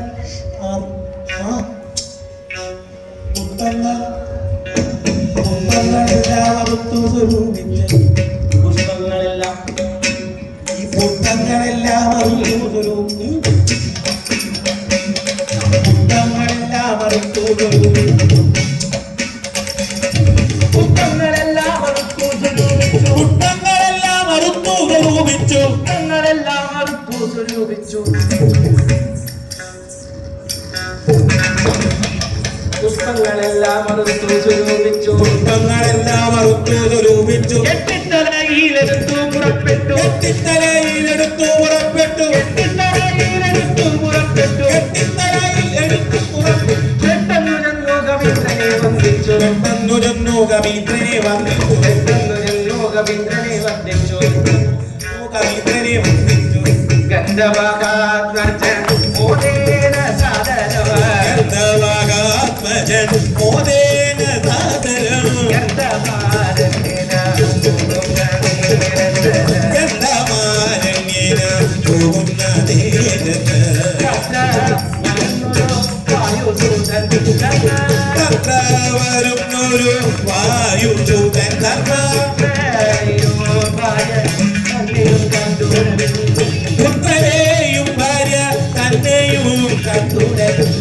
[SPEAKER 2] പുഷ്പങ്ങളെല്ലാം ഈ പുഷ്പങ്ങളെല്ലാം
[SPEAKER 3] കെട്ടിത്തലയിലെടുത്തു പുറപ്പെട്ടു
[SPEAKER 2] കവീന്ദ്രനെ വന്ദിച്ചു
[SPEAKER 3] ഗന്ധവാഗാത്മജൻ മോദേന സാദരം
[SPEAKER 2] ഗന്ധമാരണ്യേന പോകുന്ന വരുന്നൊരു വായുദൂതൻ പുത്രനെയും ഭാര്യ തന്നെയും കണ്ടുടരും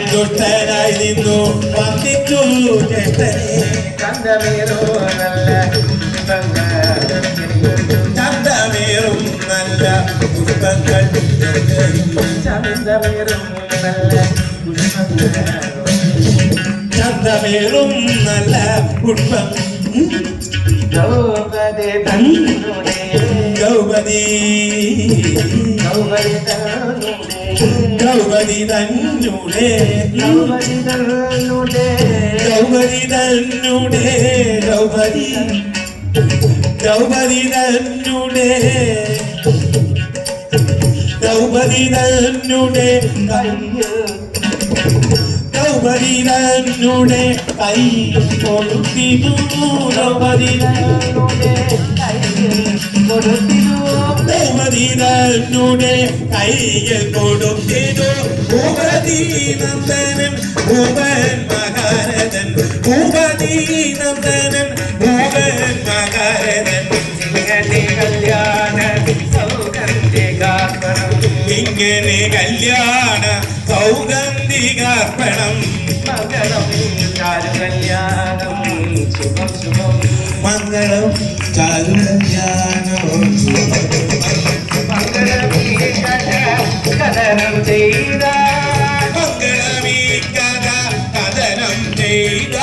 [SPEAKER 2] സന്തുഷ്ടനായി നിന്നു വന്ദിച്ചു ചേട്ടനെ ചന്തമേറും നല്ല പുഷ്പങ്ങൾ ചന്തമേറും നല്ല പുഷ്പം
[SPEAKER 3] ദ്രൗപദി
[SPEAKER 2] തന്നെ കൈ കൊടുത്തിരു കൈയിൽ കൊടുത്തിരു ഭൂപതിനന്ദനൻ ഭൂപൻ മകാരഥൻ ഭൂപതിനന്ദനൻ ഭൂപൻ മകാരഥൻ ഇങ്ങനെ കല്യാണ സൗഗന്ധികാർപ്പണം മംഗളം ചാരു കല്യാണം
[SPEAKER 3] കഥനം ചെയ്ത
[SPEAKER 2] മംഗളമീ കഥ കഥനം ചെയ്ത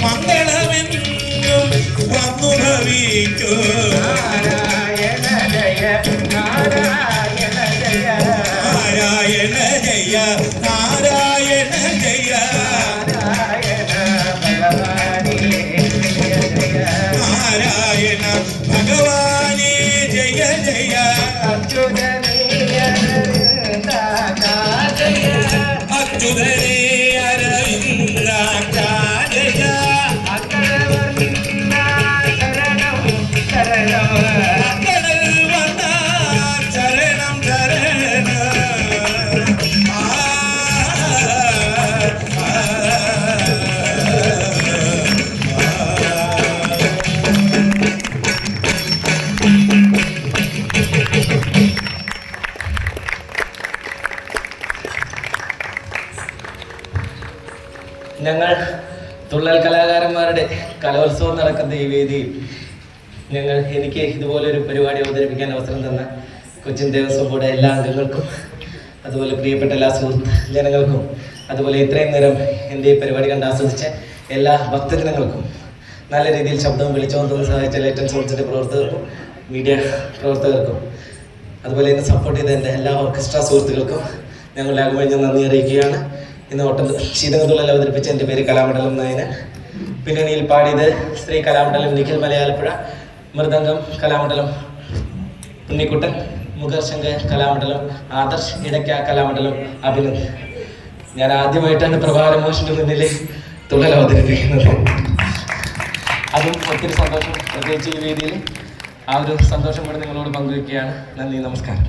[SPEAKER 2] മംഗളമെന്നും വന്നു ഭവിക്കൂ
[SPEAKER 3] നാരായണ ജയ നാരായണ
[SPEAKER 1] കലോത്സവം നടക്കുന്ന ഈ വേദിയിൽ എനിക്ക് ഇതുപോലൊരു പരിപാടി അവതരിപ്പിക്കാൻ അവസരം തന്ന കൊച്ചിൻ ദേവസ്വം ബോർഡ് എല്ലാ അംഗങ്ങൾക്കും, അതുപോലെ പ്രിയപ്പെട്ട എല്ലാ സുഹൃത്ത് ജനങ്ങൾക്കും, അതുപോലെ ഇത്രയും നേരം എൻ്റെ ഈ പരിപാടി കണ്ട് ആസ്വദിച്ച എല്ലാ ഭക്തജനങ്ങൾക്കും, നല്ല രീതിയിൽ ശബ്ദവും വെളിച്ചവും തോന്നി സഹായിച്ച ലൈറ്റൻ സോൺസിൻ്റെ പ്രവർത്തകർക്കും, മീഡിയ പ്രവർത്തകർക്കും, അതുപോലെ എന്നെ സപ്പോർട്ട് ചെയ്ത എൻ്റെ എല്ലാ ഓർക്കസ്ട്ര സുഹൃത്തുക്കൾക്കും ഞങ്ങളുടെ ആകുമ്പോൾ ഞാൻ നന്ദി അറിയിക്കുകയാണ്. ഇന്ന് ശീതകത്തുള്ളിൽ അവതരിപ്പിച്ച എൻ്റെ പേര് കലാമണ്ഡലം നായന്. പിന്നണിയിൽ പാടിയത് ശ്രീ കലാമണ്ഡലം നിഖിൽ മലയാലപ്പുഴ, മൃദംഗം കലാമണ്ഡലം ഉണ്ണിക്കുട്ടൻ, മുഖർശങ്ക കലാമണ്ഡലം ആദർശ്, ഇടയ്ക്ക കലാമണ്ഡലം അഭിനന്ദ്. ഞാൻ ആദ്യമായിട്ടാണ് പ്രഭാകര മോഷൻ്റെ മുന്നിൽ തുള്ളൽ അവതരിപ്പിക്കുന്നത്. അതും ഒത്തിരി സന്തോഷം, പ്രത്യേകിച്ച് ഈ വേദിയിൽ ആ ഒരു സന്തോഷം കൂടെ നിങ്ങളോട് പങ്കുവയ്ക്കുകയാണ്. നന്ദി, നമസ്കാരം.